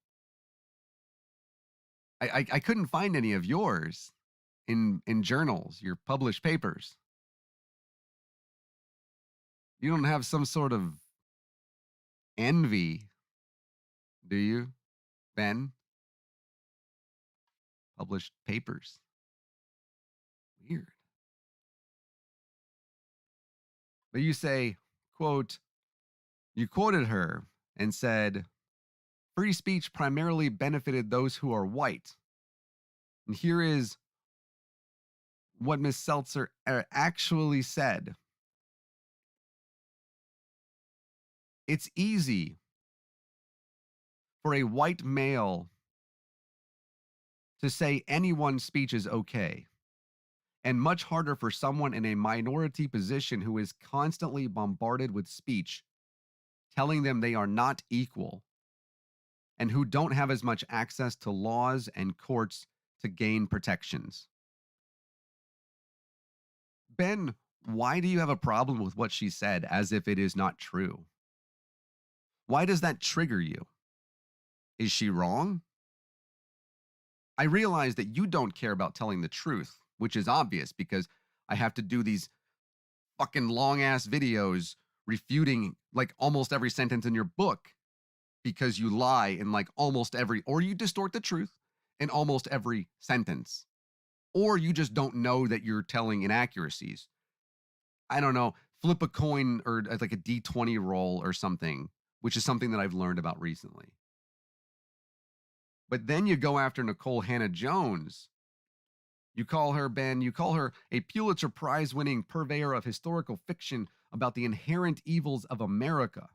I couldn't find any of yours in journals, your published papers. You don't have some sort of envy, do you, Ben? Published papers. Weird. But you say, quote, you quoted her and said, free speech primarily benefited those who are white. And here is what Ms. Seltzer actually said. It's easy for a white male to say anyone's speech is okay, and much harder for someone in a minority position who is constantly bombarded with speech telling them they are not equal and who don't have as much access to laws and courts to gain protections. Ben, why do you have a problem with what she said as if it is not true? Why does that trigger you? Is she wrong? I realize that you don't care about telling the truth, which is obvious because I have to do these fucking long ass videos refuting like almost every sentence in your book because you lie in like almost every, or you distort the truth in almost every sentence, or you just don't know that you're telling inaccuracies. I don't know, flip a coin or like a D20 roll or something, which is something that I've learned about recently. But then you go after Nicole Hannah Jones. You call her, Ben, you call her a Pulitzer Prize winning purveyor of historical fiction about the inherent evils of America.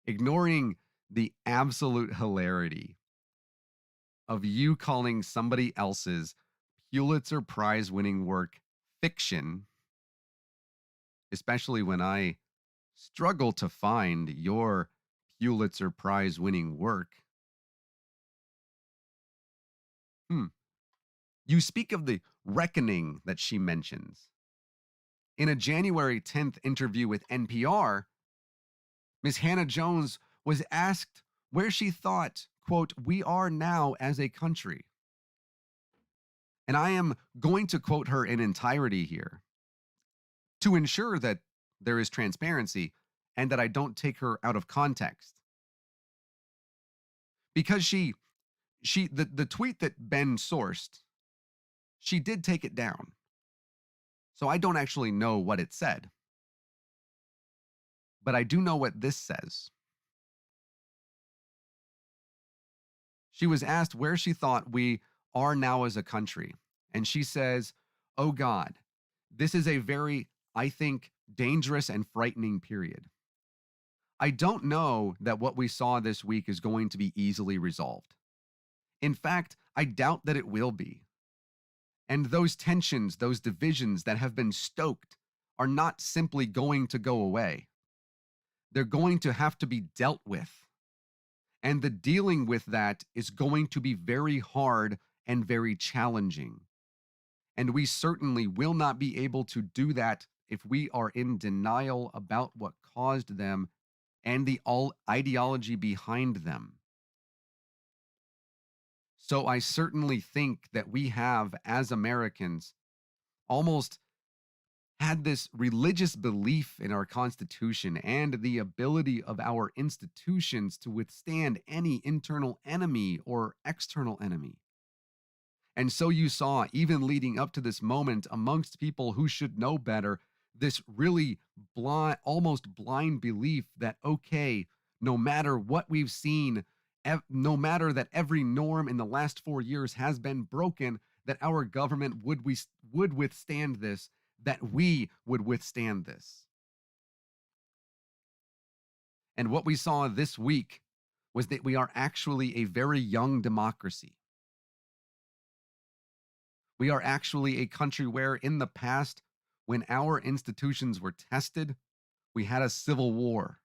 Ignoring the absolute hilarity of you calling somebody else's Pulitzer Prize winning work fiction, especially when I struggle to find your Pulitzer Prize winning work. Hmm. You speak of the reckoning that she mentions. In a January 10th interview with NPR, Ms. Hannah Jones was asked where she thought, quote, we are now as a country. And I am going to quote her in entirety here to ensure that there is transparency and that I don't take her out of context. Because the tweet that Ben sourced, she did take it down. So I don't actually know what it said. But I do know what this says. She was asked where she thought we are now as a country. And she says, oh God, this is a very, I think, dangerous and frightening period. I don't know that what we saw this week is going to be easily resolved. In fact, I doubt that it will be. And those tensions, those divisions that have been stoked are not simply going to go away. They're going to have to be dealt with. And the dealing with that is going to be very hard and very challenging. And we certainly will not be able to do that if we are in denial about what caused them and the all ideology behind them. So I certainly think that we have, as Americans, almost had this religious belief in our Constitution and the ability of our institutions to withstand any internal enemy or external enemy. And so you saw, even leading up to this moment, amongst people who should know better, this really blind, almost blind belief that, okay, no matter what we've seen, no matter that every norm in the last 4 years has been broken, that our government would withstand this, that we would withstand this. And what we saw this week was that we are actually a very young democracy. We are actually a country where, in the past, when our institutions were tested, we had a civil war.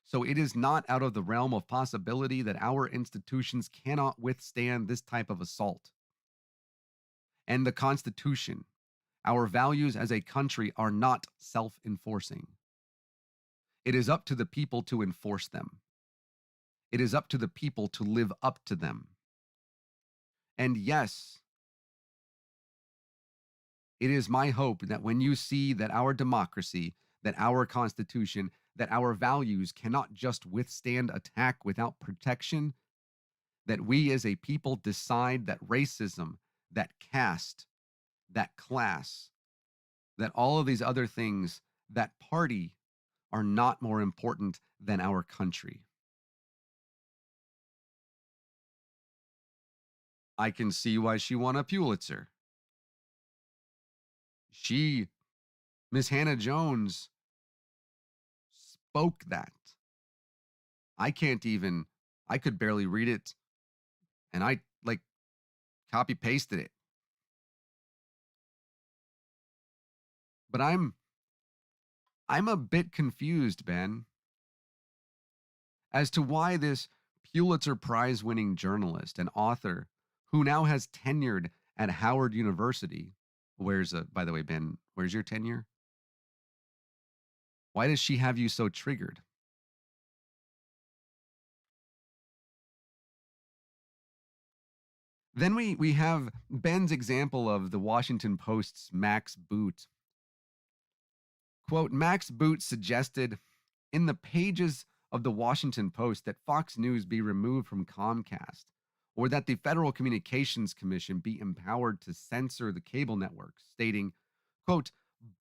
So it is not out of the realm of possibility that our institutions cannot withstand this type of assault. And the Constitution, our values as a country, are not self enforcing. It is up to the people to enforce them. It is up to the people to live up to them. And yes, it is my hope that when you see that our democracy, that our Constitution, that our values cannot just withstand attack without protection, that we as a people decide that racism, that caste, that class, that all of these other things, that party are not more important than our country. I can see why she won a Pulitzer. She, Miss Hannah Jones, spoke that. I can't even, I could barely read it. And I like copy pasted it. But I'm a bit confused, Ben, as to why this Pulitzer Prize winning journalist and author who now has tenured at Howard University, by the way, Ben, where's your tenure? Why does she have you so triggered? Then we have Ben's example of the Washington Post's Max Boot. Quote, Max Boot suggested in the pages of the Washington Post that Fox News be removed from Comcast or that the Federal Communications Commission be empowered to censor the cable networks, stating, quote,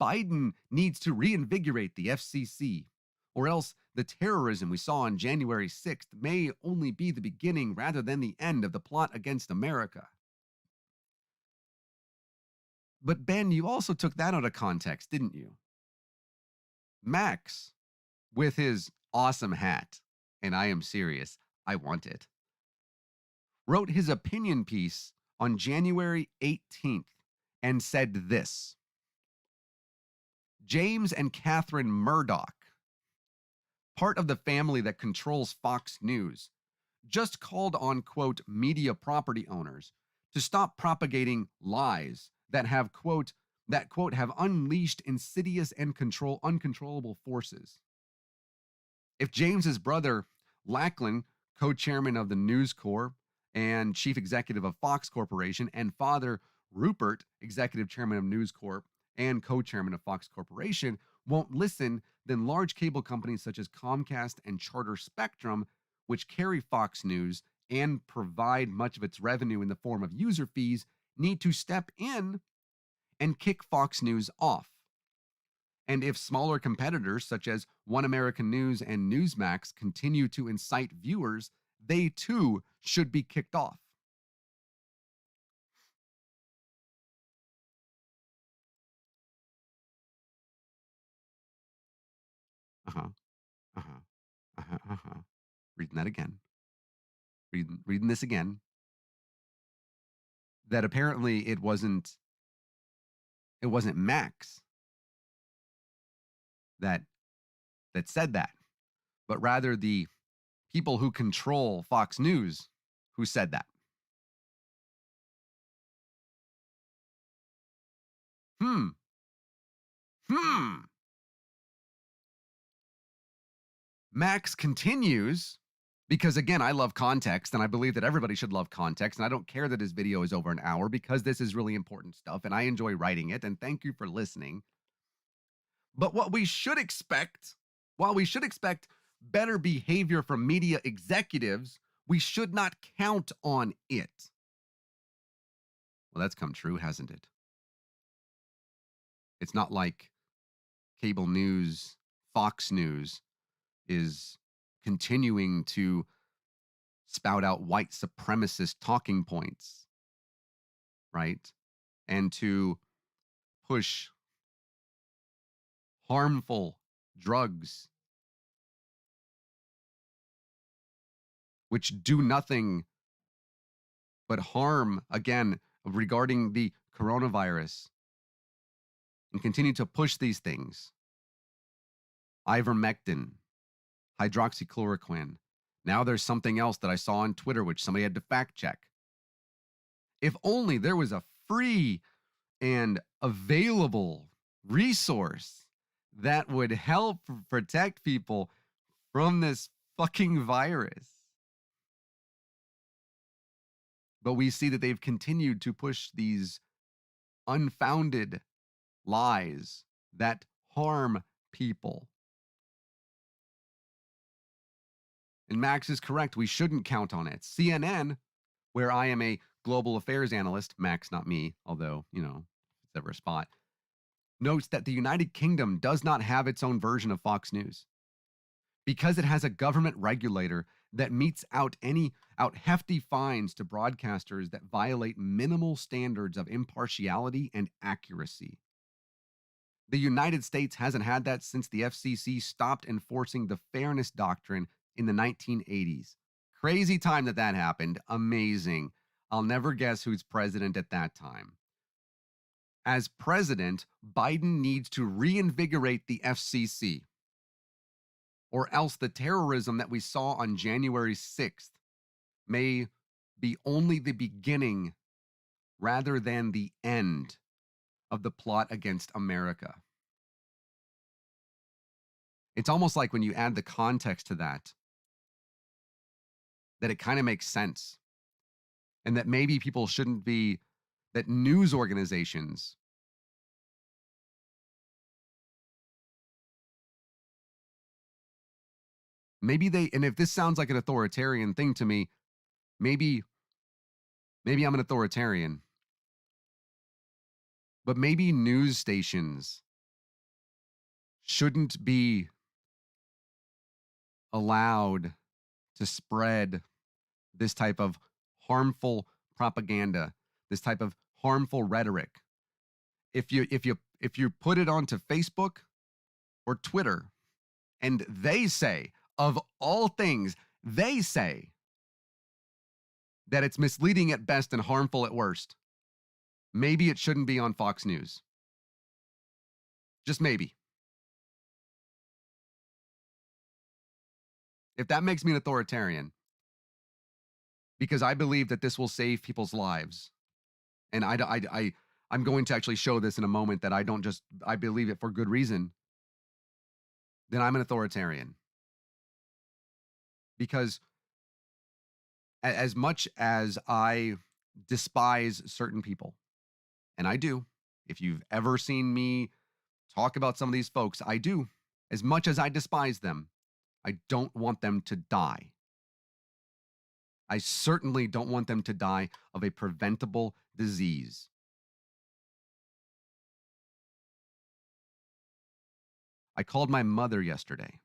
Biden needs to reinvigorate the FCC, or else the terrorism we saw on January 6th may only be the beginning rather than the end of the plot against America. But Ben, you also took that out of context, didn't you? Max, with his awesome hat, and I am serious, I want it, wrote his opinion piece on January 18th and said this: James and Catherine Murdoch, part of the family that controls Fox News, just called on, quote, media property owners to stop propagating lies that have, quote, have unleashed insidious and uncontrollable forces. If James's brother, Lachlan, co-chairman of the News Corp and chief executive of Fox Corporation, and father, Rupert, executive chairman of News Corp and co-chairman of Fox Corporation, won't listen, then large cable companies such as Comcast and Charter Spectrum, which carry Fox News and provide much of its revenue in the form of user fees, need to step in and kick Fox News off. And if smaller competitors such as One American News and Newsmax continue to incite viewers, they too should be kicked off. Uh-huh. Uh-huh. Uh-huh. Uh-huh. Reading that again. Reading this again. That apparently it wasn't Max that said that, but rather the people who control Fox News who said that. Hmm. Hmm. Max continues because, again, I love context and I believe that everybody should love context. And I don't care that his video is over an hour because this is really important stuff and I enjoy writing it. And thank you for listening. But while we should expect better behavior from media executives, we should not count on it. Well, that's come true, hasn't it? It's not like cable news, Fox News, is continuing to spout out white supremacist talking points, right? And to push harmful drugs, which do nothing but harm, again, regarding the coronavirus, and continue to push these things. Ivermectin, hydroxychloroquine. Now there's something else that I saw on Twitter, which somebody had to fact check. If only there was a free and available resource that would help protect people from this fucking virus. But we see that they've continued to push these unfounded lies that harm people. And Max is correct. We shouldn't count on it. CNN, where I am a global affairs analyst, Max, not me, although, it's ever a spot, notes that the United Kingdom does not have its own version of Fox News because it has a government regulator that metes out hefty fines to broadcasters that violate minimal standards of impartiality and accuracy. The United States hasn't had that since the FCC stopped enforcing the fairness doctrine in the 1980s. Crazy time that happened. Amazing. I'll never guess who's president at that time. As president, Biden needs to reinvigorate the FCC, or else the terrorism that we saw on January 6th may be only the beginning rather than the end of the plot against America. It's almost like when you add the context to that it kind of makes sense. And that maybe people shouldn't be, that news organizations and if this sounds like an authoritarian thing to me, maybe I'm an authoritarian, but maybe news stations shouldn't be allowed to spread this type of harmful propaganda, this type of harmful rhetoric. If you put it onto Facebook or Twitter and they say, of all things, they say that it's misleading at best and harmful at worst. Maybe it shouldn't be on Fox News. Just maybe. If that makes me an authoritarian, because I believe that this will save people's lives, and I'm going to actually show this in a moment that I believe it for good reason, then I'm an authoritarian. Because as much as I despise certain people, and I do, if you've ever seen me talk about some of these folks, I do. As much as I despise them, I don't want them to die. I certainly don't want them to die of a preventable disease. I called my mother yesterday.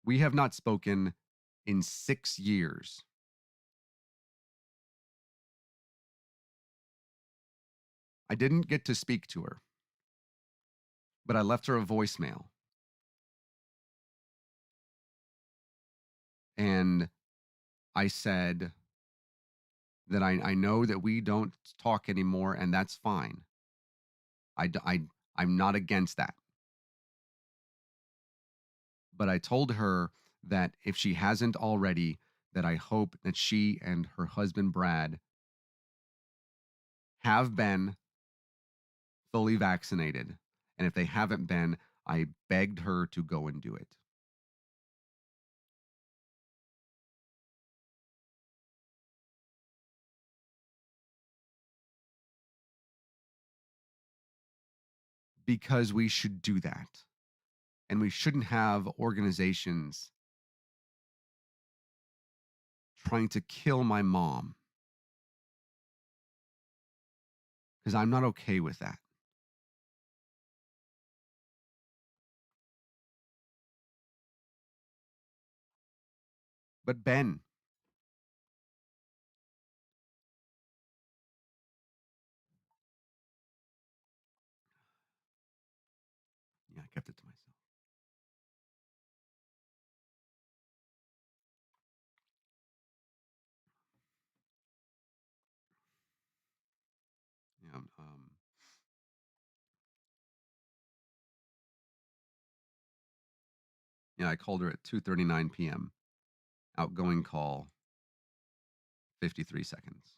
We have not spoken in 6 years. I didn't get to speak to her, but I left her a voicemail. And I said that I know that we don't talk anymore, and that's fine. I'm not against that. But I told her that if she hasn't already, that I hope that she and her husband, Brad, have been fully vaccinated. And if they haven't been, I begged her to go and do it. Because we should do that. And we shouldn't have organizations trying to kill my mom, because I'm not okay with that. But Ben, yeah, I kept it to myself. Yeah, yeah, I called her at 2:39 p.m. Outgoing call, 53 seconds.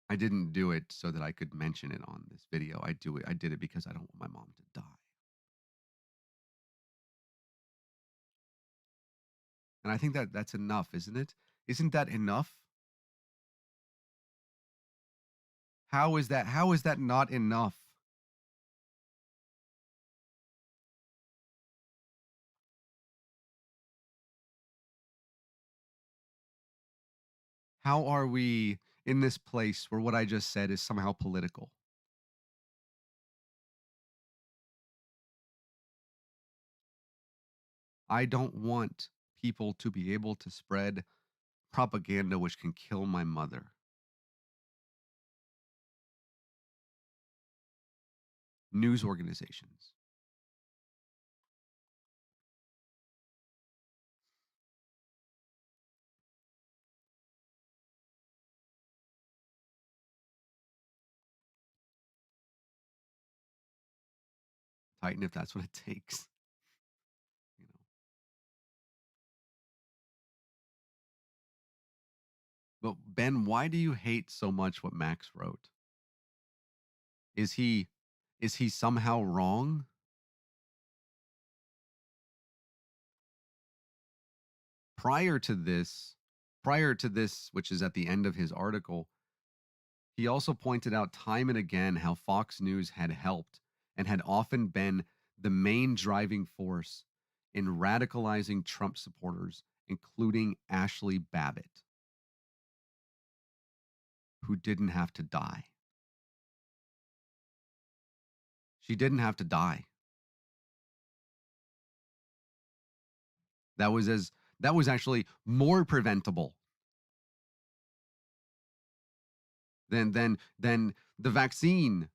I didn't do it so that I could mention it on this video. I did it because I don't want my mom to die. And I think that that's enough, isn't it? Isn't that enough? How is that not enough? How are we in this place where what I just said is somehow political? I don't want people to be able to spread propaganda which can kill my mother. News organizations. Tighten if that's what it takes. You know. But Ben, why do you hate so much what Max wrote? Is he is he somehow wrong? Prior to this, prior to this, which is at the end of his article, he also pointed out time and again how Fox News had helped and had often been the main driving force in radicalizing Trump supporters, including Ashley Babbitt, who didn't have to die. She didn't have to die. That was as that was actually more preventable then the vaccine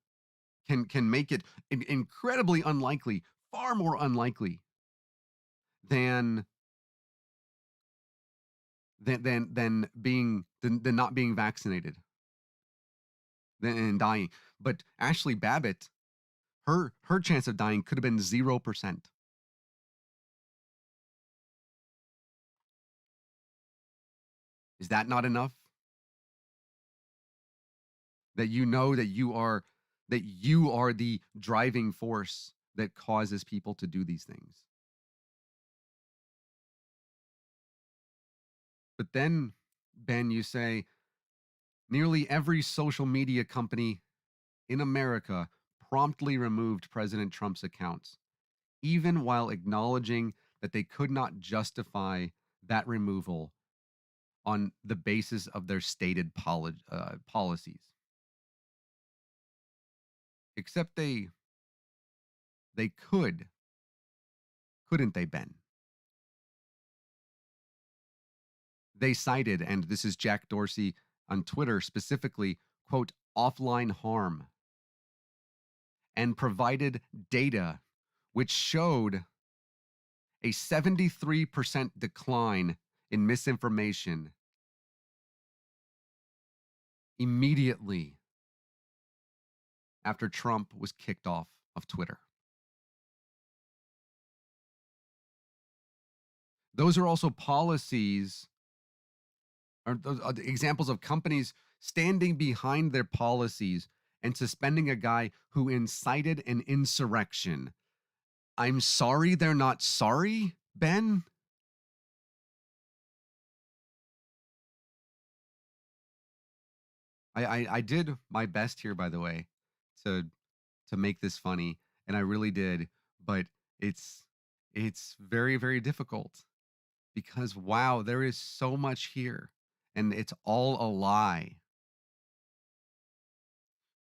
can make it incredibly unlikely, far more unlikely than than not being vaccinated and dying. But Ashley Babbitt, her chance of dying could have been 0%. Is that not enough? That you know that you are the driving force that causes people to do these things. But then, Ben, you say nearly every social media company in America promptly removed President Trump's accounts, even while acknowledging that they could not justify that removal on the basis of their stated policies. Except they couldn't they, Ben? They cited, and this is Jack Dorsey on Twitter specifically, quote, offline harm, and provided data which showed a 73% decline in misinformation immediately after Trump was kicked off of Twitter. Those are also policies or those are the examples of companies standing behind their policies and suspending a guy who incited an insurrection. I'm sorry they're not sorry, Ben. I did my best here, by the way, to make this funny, and I really did, but it's it's very, very difficult because wow, there is so much here and it's all a lie.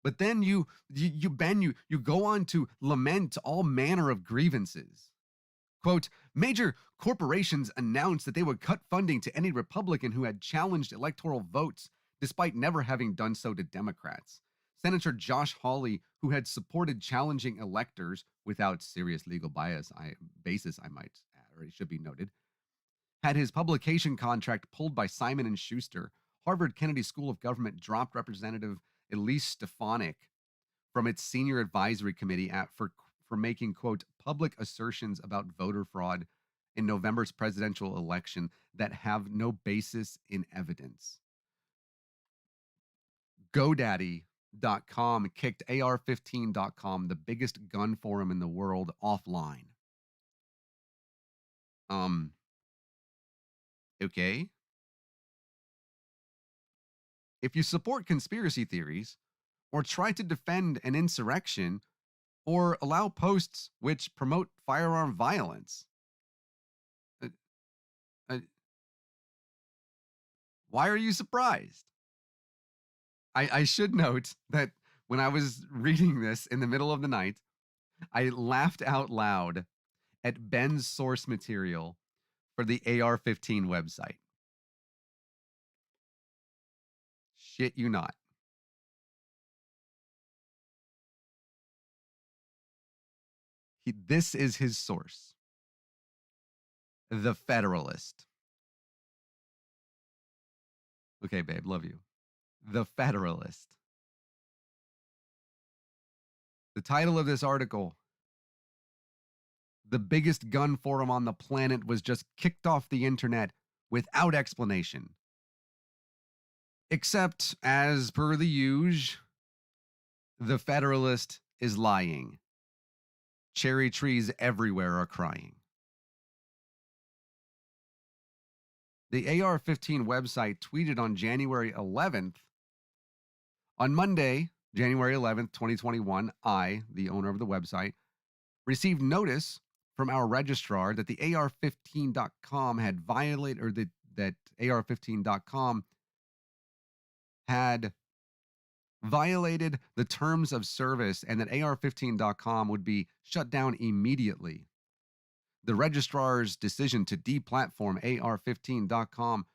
But then you Ben, you go on to lament all manner of grievances. Quote, major corporations announced that they would cut funding to any Republican who had challenged electoral votes, despite never having done so to Democrats. Senator Josh Hawley, who had supported challenging electors without serious legal basis, I might add, or it should be noted, had his publication contract pulled by Simon and Schuster. Harvard Kennedy School of Government dropped Representative Elise Stefanik from its senior advisory committee for making quote public assertions about voter fraud in November's presidential election that have no basis in evidence. GoDaddy.com kicked AR15.com, the biggest gun forum in the world, offline. Um, okay. If you support conspiracy theories or try to defend an insurrection or allow posts which promote firearm violence, uh, uh, why are you surprised? I should note that when I was reading this in the middle of the night, I laughed out loud at Ben's source material for the AR-15 website. Shit you not. This is his source. The Federalist. Okay, babe, love you. The Federalist. The title of this article: the biggest gun forum on the planet was just kicked off the internet without explanation. Except, as per the usual, the Federalist is lying. Cherry trees everywhere are crying. The AR-15 website tweeted on January 11th. On Monday, January 11th, 2021, I, the owner of the website, received notice from our registrar that the AR15.com had violated, or that AR15.com had violated the terms of service and that AR15.com would be shut down immediately. The registrar's decision to deplatform AR15.com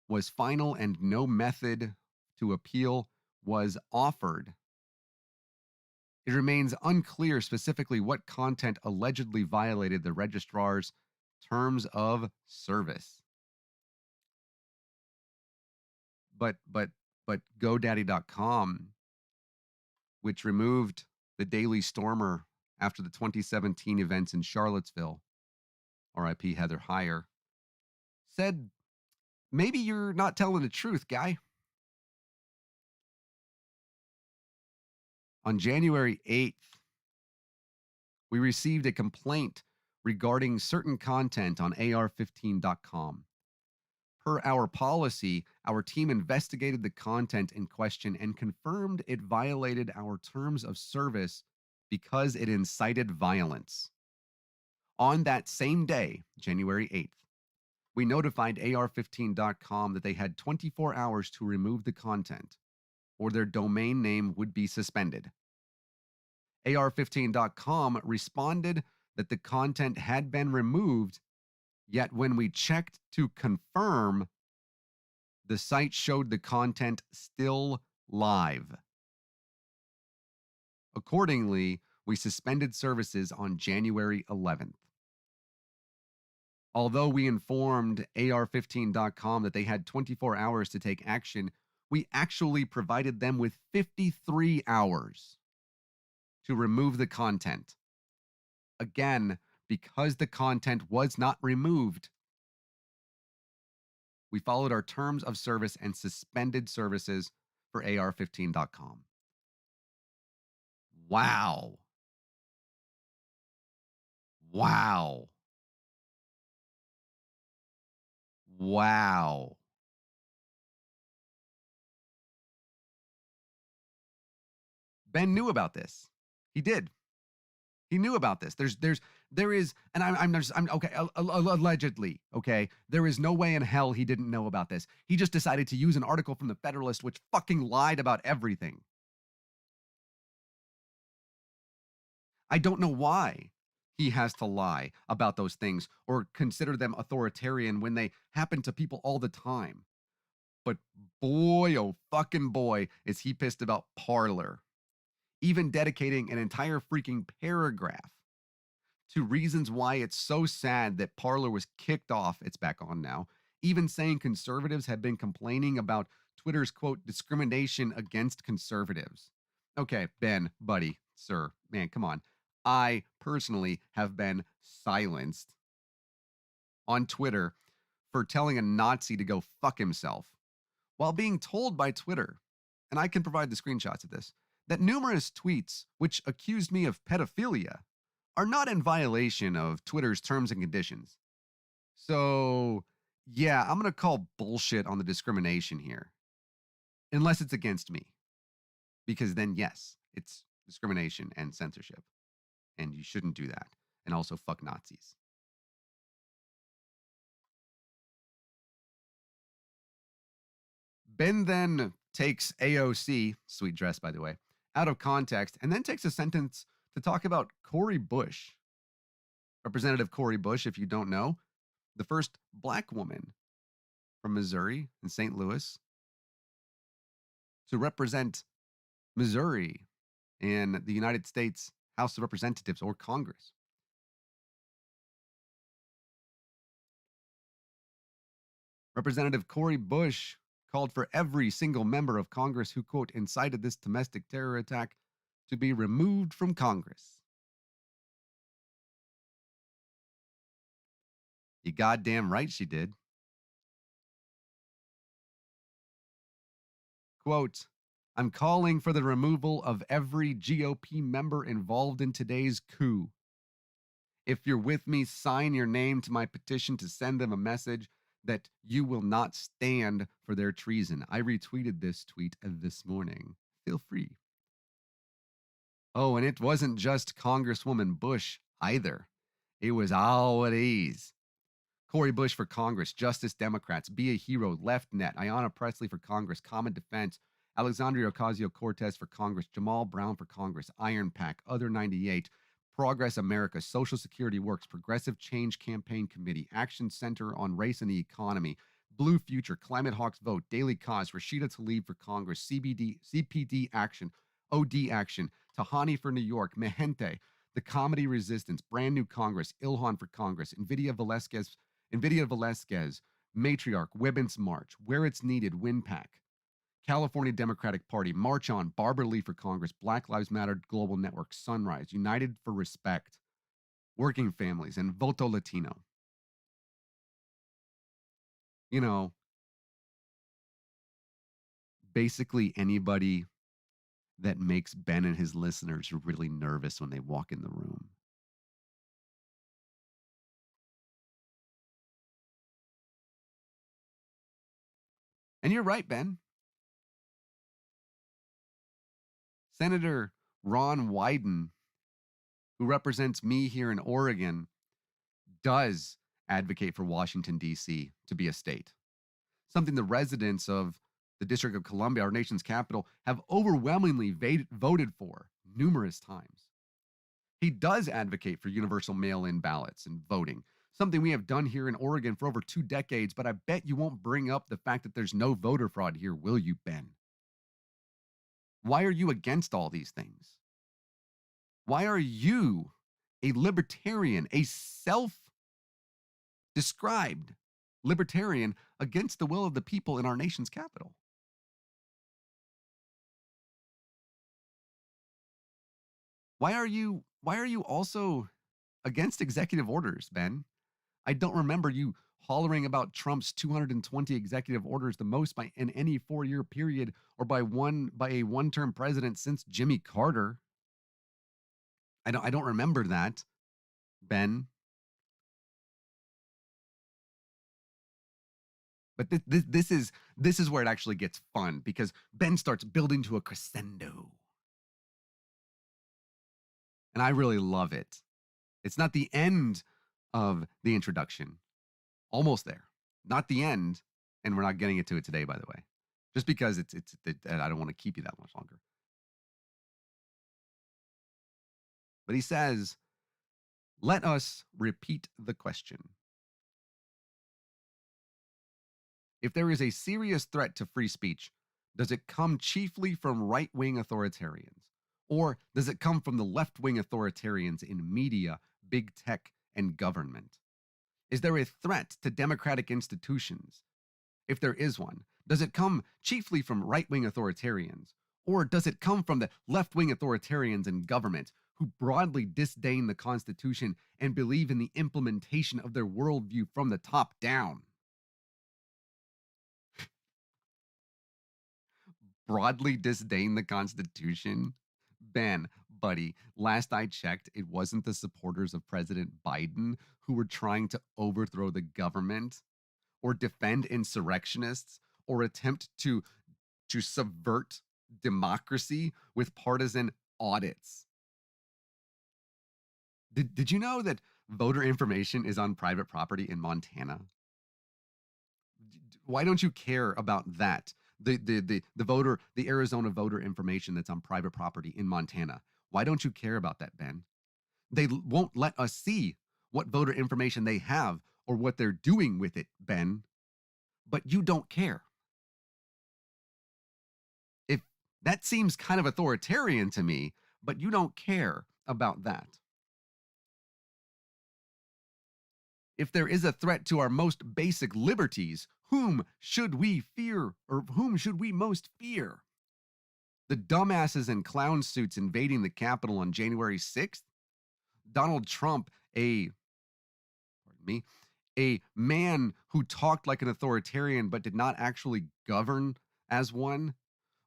was final and no method to appeal was offered. It remains unclear specifically what content allegedly violated the registrar's terms of service. But GoDaddy.com, which removed the Daily Stormer after the 2017 events in Charlottesville, RIP Heather Heyer, said, maybe you're not telling the truth, guy. On January 8th, we received a complaint regarding certain content on AR15.com. Per our policy, our team investigated the content in question and confirmed it violated our terms of service because it incited violence. On that same day, January 8th, we notified AR15.com that they had 24 hours to remove the content, or their domain name would be suspended. AR15.com responded that the content had been removed, yet when we checked to confirm, the site showed the content still live. Accordingly, we suspended services on January 11th. Although we informed AR15.com that they had 24 hours to take action, we actually provided them with 53 hours to remove the content. Again, because the content was not removed, we followed our terms of service and suspended services for AR15.com. Wow. Wow. Wow. Ben knew about this. He did. He knew about this. There is, and I'm okay. Allegedly, okay. There is no way in hell he didn't know about this. He just decided to use an article from the Federalist, which fucking lied about everything. I don't know why he has to lie about those things or consider them authoritarian when they happen to people all the time. But boy, oh fucking boy, is he pissed about Parler. Even dedicating an entire freaking paragraph to reasons why it's so sad that Parler was kicked off. It's back on now. Even saying conservatives have been complaining about Twitter's, quote, discrimination against conservatives. Okay, Ben, buddy, sir, man, come on. I personally have been silenced on Twitter for telling a Nazi to go fuck himself while being told by Twitter, and I can provide the screenshots of this, that numerous tweets which accused me of pedophilia are not in violation of Twitter's terms and conditions. So, yeah, I'm going to call bullshit on the discrimination here, unless it's against me, because then, yes, it's discrimination and censorship, and you shouldn't do that. And also, fuck Nazis. Ben then takes AOC, sweet dress, by the way, out of context, and then takes a sentence to talk about Cori Bush. Representative Cori Bush, if you don't know, the first black woman from Missouri and St. Louis to represent Missouri in the United States House of Representatives or Congress. Representative Cori Bush called for every single member of Congress who, quote, incited this domestic terror attack to be removed from Congress. You goddamn right she did. Quote, I'm calling for the removal of every GOP member involved in today's coup. If you're with me, sign your name to my petition to send them a message that you will not stand for their treason. I retweeted this tweet this morning. Feel free. Oh, and it wasn't just Congresswoman Bush either. It was all at ease. Cori Bush for Congress, Justice Democrats, Be a Hero, LeftNet, Ayanna Pressley for Congress, Common Defense, Alexandria Ocasio-Cortez for Congress, Jamal Brown for Congress, Iron Pack, Other 98, Progress America, Social Security Works, Progressive Change Campaign Committee, Action Center on Race and the Economy, Blue Future, Climate Hawks Vote, Daily Cause, Rashida Tlaib for Congress, CPD Action, OD Action, Tahani for New York, Mehente, The Comedy Resistance, Brand New Congress, Ilhan for Congress, NVIDIA Velasquez, Matriarch, Women's March, Where It's Needed, WinPAC, California Democratic Party, March On, Barbara Lee for Congress, Black Lives Matter Global Network, Sunrise, United for Respect, Working Families, and Voto Latino. You know, basically anybody that makes Ben and his listeners really nervous when they walk in the room. And you're right, Ben. Senator Ron Wyden, who represents me here in Oregon, does advocate for Washington, D.C. to be a state, something the residents of the District of Columbia, our nation's capital, have overwhelmingly voted for numerous times. He does advocate for universal mail in ballots and voting, something we have done here in Oregon for over 2 decades, but I bet you won't bring up the fact that there's no voter fraud here, will you, Ben? Why are you against all these things? Why are you, a libertarian, a self described libertarian, against the will of the people in our nation's capital? Why are you also against executive orders, Ben? I don't remember you hollering about Trump's 220 executive orders, the most by in any 4-year period, or by a one-term president since Jimmy Carter. I don't remember that, Ben. But this is where it actually gets fun, because Ben starts building to a crescendo, and I really love it. It's not the end of the introduction. Almost there. Not the end, and we're not getting into it today, by the way. Just because I don't want to keep you that much longer. But he says, "Let us repeat the question. If there is a serious threat to free speech, does it come chiefly from right-wing authoritarians, or does it come from the left-wing authoritarians in media, big tech, and government? Is there a threat to democratic institutions? If there is one, does it come chiefly from right wing authoritarians? Or does it come from the left wing authoritarians in government who broadly disdain the Constitution and believe in the implementation of their worldview from the top down?" Broadly disdain the Constitution? Ben, buddy, last I checked, it wasn't the supporters of President Biden who were trying to overthrow the government or defend insurrectionists or attempt to subvert democracy with partisan audits. Did you know that voter information is on private property in Montana? Why don't you care about that? The Arizona voter information that's on private property in Montana. Why don't you care about that, Ben? Won't let us see what voter information they have or what they're doing with it, Ben. But you don't care. If that seems kind of authoritarian to me, but you don't care about that. If there is a threat to our most basic liberties, whom should we fear, or whom should we most fear? The dumbasses in clown suits invading the Capitol on January 6th? Donald Trump, pardon me, a man who talked like an authoritarian but did not actually govern as one?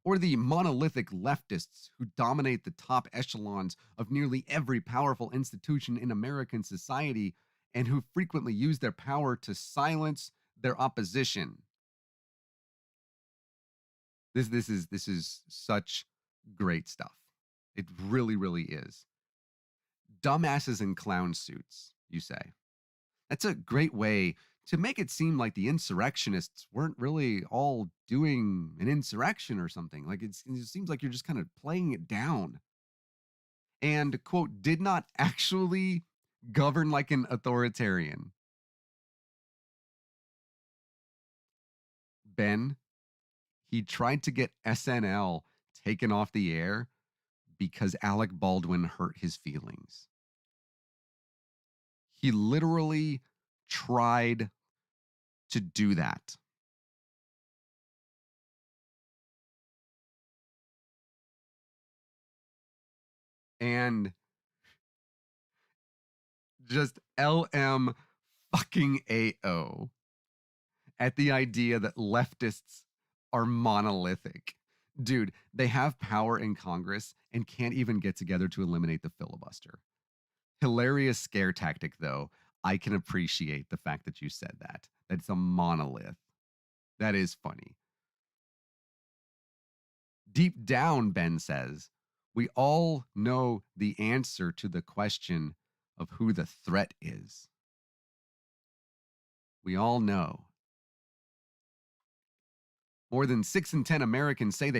Or the monolithic leftists who dominate the top echelons of nearly every powerful institution in American society and who frequently use their power to silence their opposition? This is such great stuff. It really, really is. Dumbasses in clown suits, you say. That's a great way to make it seem like the insurrectionists weren't really all doing an insurrection or something. Like it seems like you're just kind of playing it down. And, quote, did not actually govern like an authoritarian. Ben, he tried to get SNL taken off the air because Alec Baldwin hurt his feelings. He literally tried to do that. And just LM fucking AO at the idea that leftists are monolithic. Dude, they have power in Congress and can't even get together to eliminate the filibuster. Hilarious scare tactic, though. I can appreciate the fact that you said that. That's a monolith. That is funny. Deep down, Ben says, we all know the answer to the question of who the threat is. We all know. More than 6 in 10 Americans say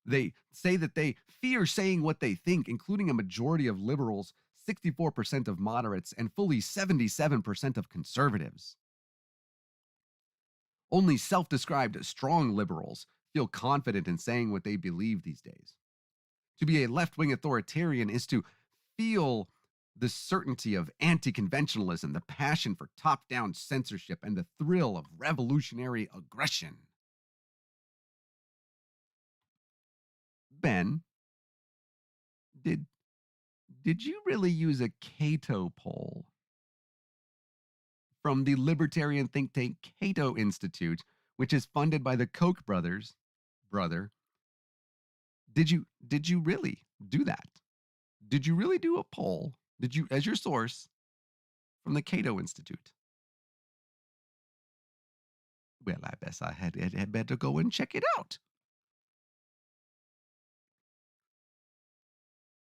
they say that they fear saying what they think, including a majority of liberals, 64% of moderates, and fully 77% of conservatives. Only self-described strong liberals feel confident in saying what they believe these days. To be a left-wing authoritarian is to feel the certainty of anti-conventionalism, the passion for top-down censorship, and the thrill of revolutionary aggression. Ben, did did you really use a Cato poll from the libertarian think tank Cato Institute, which is funded by the Koch brothers? Brother, did you really do that? Did you really do a poll? Did you, as your source, from the Cato Institute? Well, I guess I had better go and check it out.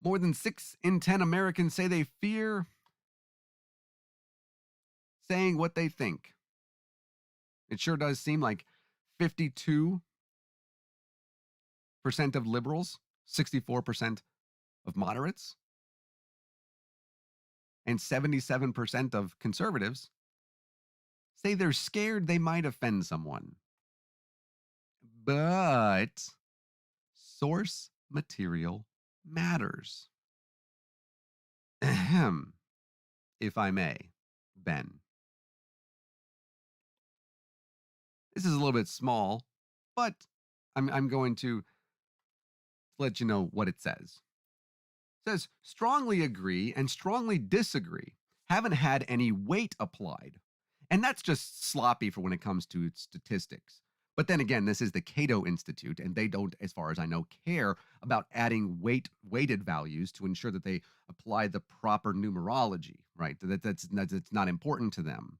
More than 6 in 10 Americans say they fear saying what they think. It sure does seem like 52% of liberals, 64% of moderates, and 77% of conservatives say they're scared they might offend someone. But source material matters. Ahem, if I may, Ben. This is a little bit small, but I'm going to let you know what it says. It says strongly agree and strongly disagree haven't had any weight applied. And that's just sloppy for when it comes to statistics. But then again, this is the Cato Institute, and they don't, as far as I know, care about adding weighted values to ensure that they apply the proper numerology, right? That's not important to them.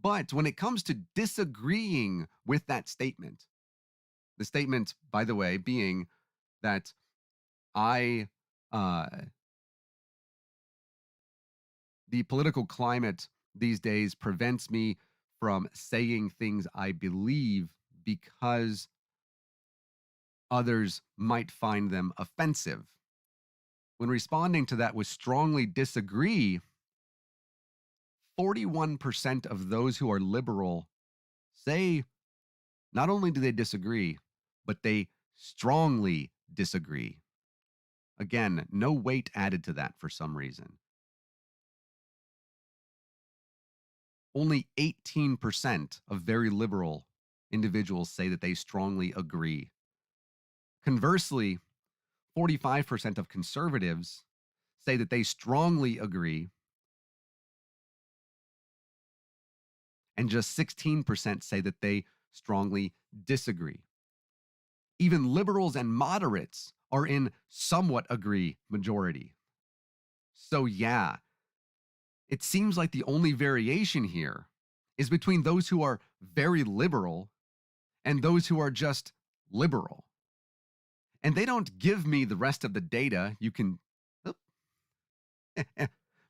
But when it comes to disagreeing with that statement, the statement, by the way, being that I, uh, the political climate these days prevents me from saying things I believe because others might find them offensive. When responding to that with strongly disagree, 41% of those who are liberal say not only do they disagree, but they strongly disagree. Again, no weight added to that for some reason. Only 18% of very liberal individuals say that they strongly agree. Conversely, 45% of conservatives say that they strongly agree, and just 16% say that they strongly disagree. Even liberals and moderates are in somewhat agree majority. So, yeah, it seems like the only variation here is between those who are very liberal and those who are just liberal. And they don't give me the rest of the data. You can. Oop.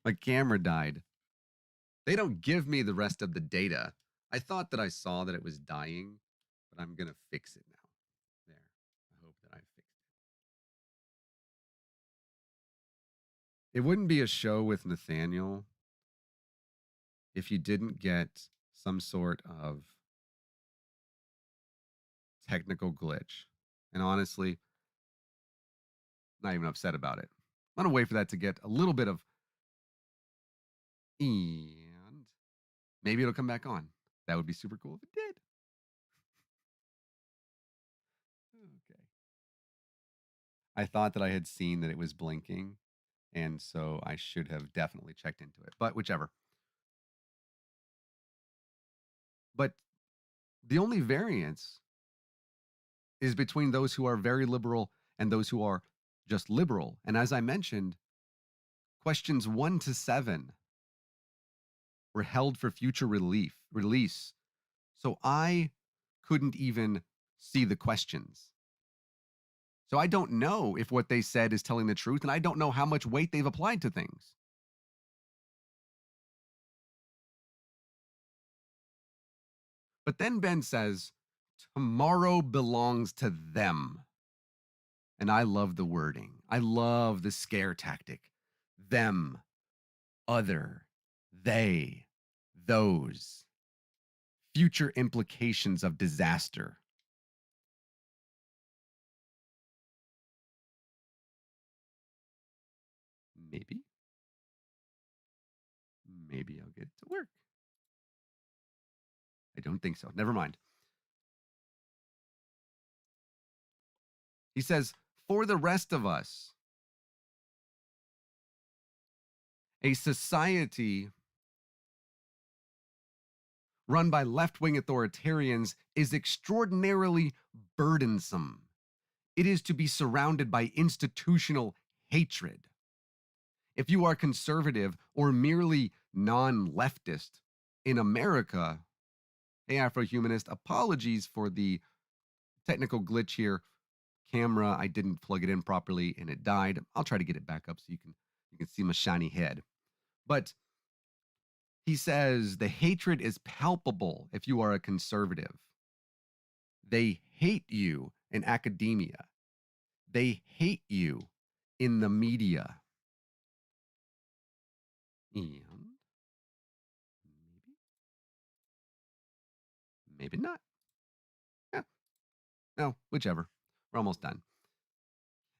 My camera died. They don't give me the rest of the data. I thought that I saw that it was dying, but I'm going to fix it now. There. I hope that I fixed it. It wouldn't be a show with Nathaniel if you didn't get some sort of technical glitch. And honestly, not even upset about it. I'm gonna wait for that to get a little bit of and maybe it'll come back on. That would be super cool if it did. Okay. I thought that I had seen that it was blinking, and so I should have definitely checked into it. But whichever. But the only variance is between those who are very liberal and those who are just liberal. And as I mentioned, questions 1 to 7 were held for future release. So I couldn't even see the questions. So I don't know if what they said is telling the truth, and I don't know how much weight they've applied to things. But then Ben says, tomorrow belongs to them. And I love the wording. I love the scare tactic. Them, other, they, those, future implications of disaster. Maybe, maybe I'll get it to work. I don't think so. Never mind. He says, for the rest of us, a society run by left wing authoritarians is extraordinarily burdensome. It is to be surrounded by institutional hatred. If you are conservative or merely non leftist in America, hey, Afrohumanist, apologies for the technical glitch here. Camera, I didn't plug it in properly and it died. I'll try to get it back up so you can see my shiny head. But he says the hatred is palpable if you are a conservative. They hate you in academia. They hate you in the media. And maybe not. Yeah. No, whichever. We're almost done.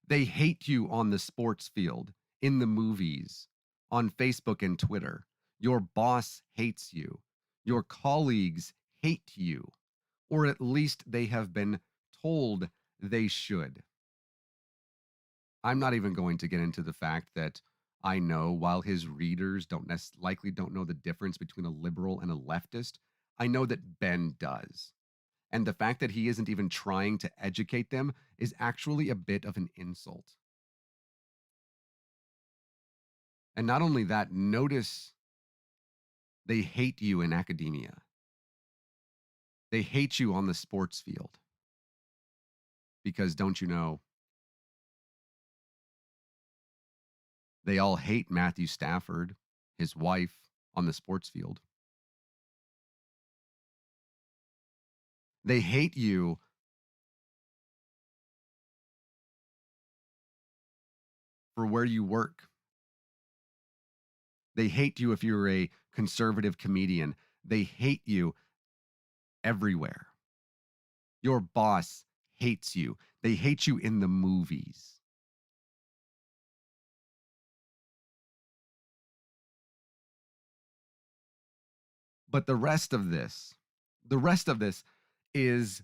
They hate you on the sports field, in the movies, on Facebook and Twitter. Your boss hates you. Your colleagues hate you, or at least they have been told they should. I'm not even going to get into the fact that I know while his readers likely don't know the difference between a liberal and a leftist, I know that Ben does. And the fact that he isn't even trying to educate them is actually a bit of an insult. And not only that, notice they hate you in academia. They hate you on the sports field. Because don't you know, they all hate Matthew Stafford, his wife, on the sports field. They hate you for where you work. They hate you if you're a conservative comedian. They hate you everywhere. Your boss hates you. They hate you in the movies. But the rest of this is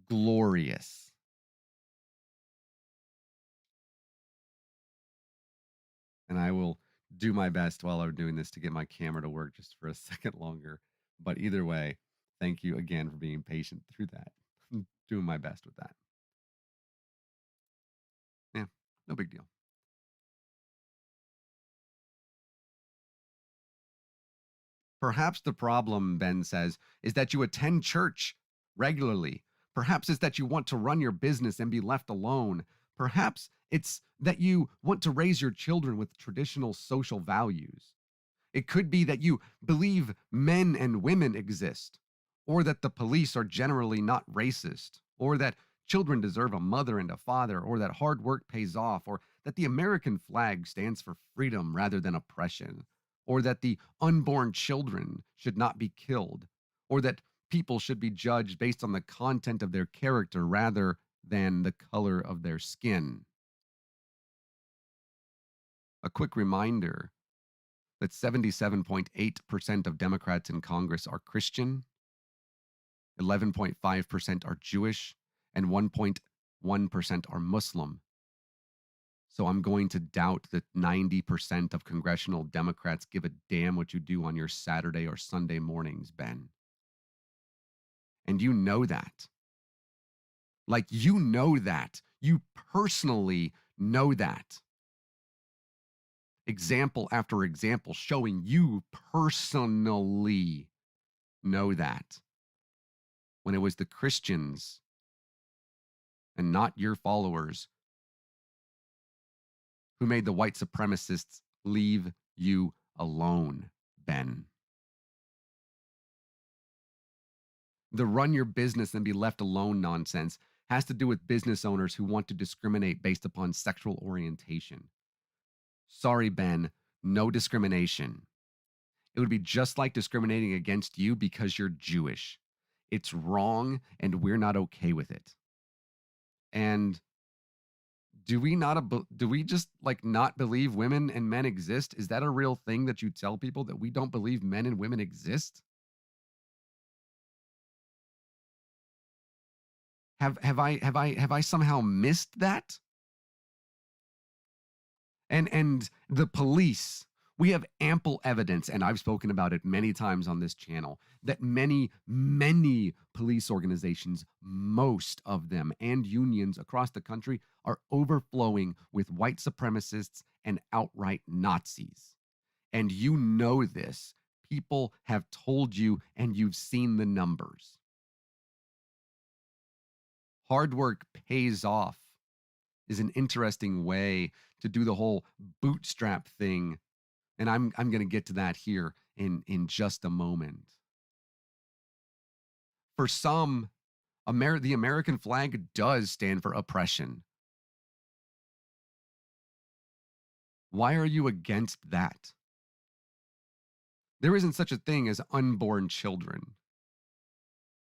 glorious. And I will do my best while I'm doing this to get my camera to work just for a second longer. But either way, thank you again for being patient through that. I'm doing my best with that. Yeah, no big deal. Perhaps the problem, Ben says, is that you attend church regularly. Perhaps it's that you want to run your business and be left alone. Perhaps it's that you want to raise your children with traditional social values. It could be that you believe men and women exist, or that the police are generally not racist, or that children deserve a mother and a father, or that hard work pays off, or that the American flag stands for freedom rather than oppression, or that the unborn children should not be killed, or that people should be judged based on the content of their character rather than the color of their skin. A quick reminder that 77.8% of Democrats in Congress are Christian, 11.5% are Jewish, and 1.1% are Muslim. So I'm going to doubt that 90% of congressional Democrats give a damn what you do on your Saturday or Sunday mornings, Ben. And you know that. Like, you know that. You personally know that. Example after example showing you personally know that. When it was the Christians and not your followers who made the white supremacists leave you alone, Ben. The run your business and be left alone nonsense has to do with business owners who want to discriminate based upon sexual orientation. Sorry, Ben, no discrimination. It would be just like discriminating against you because you're Jewish. It's wrong, and we're not okay with it. And do we just like not believe women and men exist? Is that a real thing that you tell people, that we don't believe men and women exist? Have I somehow missed that? And the police, we have ample evidence, and I've spoken about it many times on this channel, that many police organizations, most of them, and unions across the country are overflowing with white supremacists and outright Nazis. And you know this. People have told you, and you've seen the numbers. Hard work pays off is an interesting way to do the whole bootstrap thing. And I'm going to get to that here in just a moment. For some, the American flag does stand for oppression. Why are you against that? There isn't such a thing as unborn children.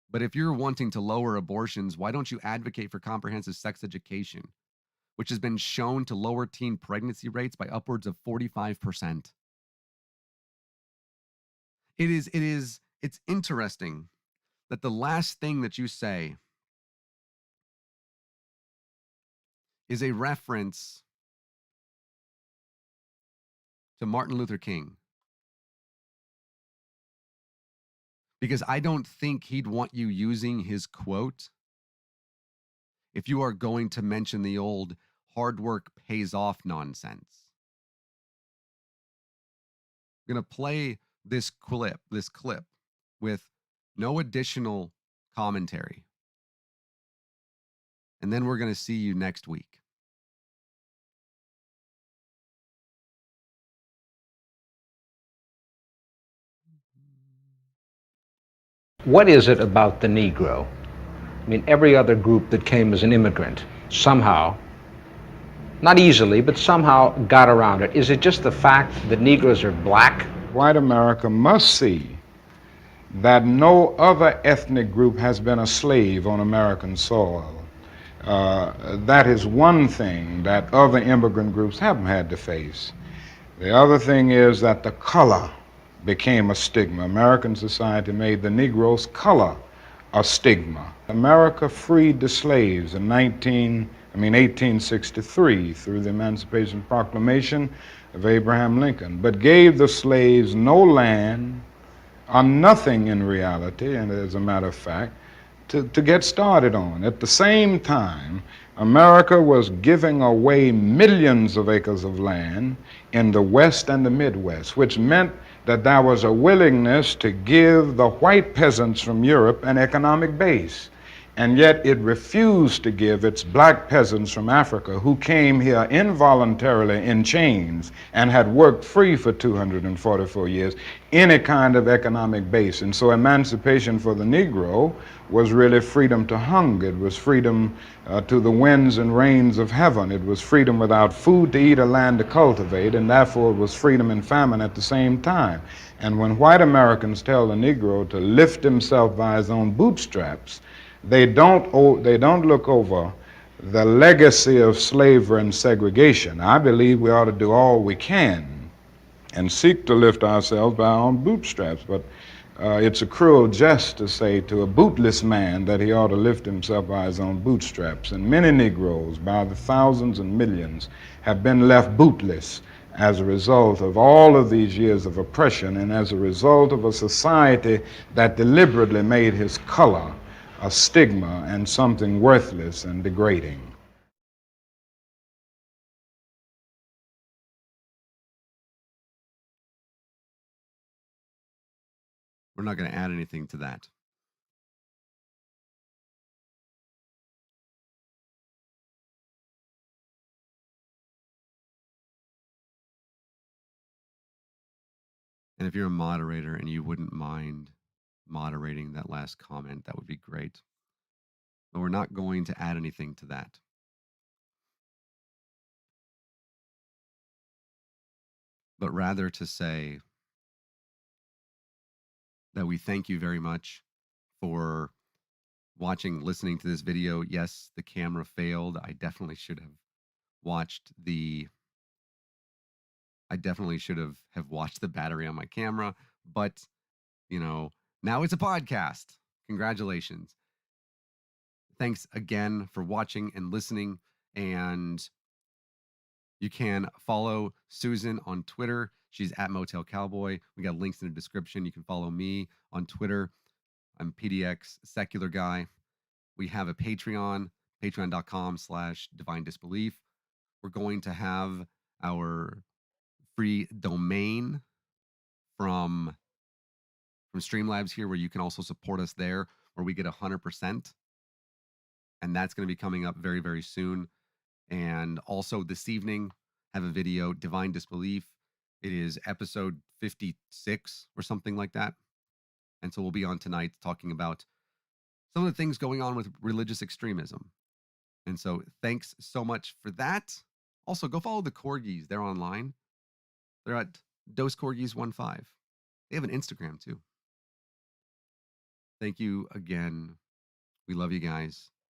But if you're wanting to lower abortions, why don't you advocate for comprehensive sex education, which has been shown to lower teen pregnancy rates by upwards of 45%? It's interesting that the last thing that you say is a reference to Martin Luther King. Because I don't think he'd want you using his quote if you are going to mention the old hard work pays off nonsense. I'm going to play this clip with no additional commentary. And then we're going to see you next week. What is it about the Negro? I mean, every other group that came as an immigrant somehow, not easily, but somehow got around it. Is it just the fact that Negroes are black? White America must see that no other ethnic group has been a slave on American soil. That is one thing that other immigrant groups haven't had to face. The other thing is that the color became a stigma. American society made the Negro's color a stigma. America freed the slaves in 1863 through the Emancipation Proclamation of Abraham Lincoln, but gave the slaves no land or nothing in reality, and as a matter of fact, to get started on. At the same time, America was giving away millions of acres of land in the West and the Midwest, which meant that there was a willingness to give the white peasants from Europe an economic base. And yet it refused to give its black peasants from Africa who came here involuntarily in chains and had worked free for 244 years any kind of economic base. And so emancipation for the Negro was really freedom to hunger. It was freedom to the winds and rains of heaven. It was freedom without food to eat or land to cultivate, and therefore it was freedom and famine at the same time. And when white Americans tell the Negro to lift himself by his own bootstraps, they don't look over the legacy of slavery and segregation. I believe we ought to do all we can and seek to lift ourselves by our own bootstraps. But it's a cruel jest to say to a bootless man that he ought to lift himself by his own bootstraps. And many Negroes, by the thousands and millions, have been left bootless as a result of all of these years of oppression and as a result of a society that deliberately made his color a stigma and something worthless and degrading. We're not going to add anything to that. And if you're a moderator and you wouldn't mind moderating that last comment, that would be great. But we're not going to add anything to that. But rather to say that we thank you very much for watching, listening to this video. Yes, the camera failed. I definitely should have watched the battery on my camera, but now it's a podcast. Congratulations. Thanks again for watching and listening. And you can follow Susan on Twitter. She's at Motel Cowboy. We got links in the description. You can follow me on Twitter. I'm PDX Secular Guy. We have a Patreon, patreon.com/divine disbelief. We're going to have our free domain from Streamlabs here, where you can also support us there, where we get 100%. And that's going to be coming up very, very soon. And also this evening, have a video, Divine Disbelief. It is episode 56 or something like that. And so we'll be on tonight talking about some of the things going on with religious extremism. And so thanks so much for that. Also, go follow the Corgis. They're online. They're at DoseCorgis15. They have an Instagram too. Thank you again. We love you guys.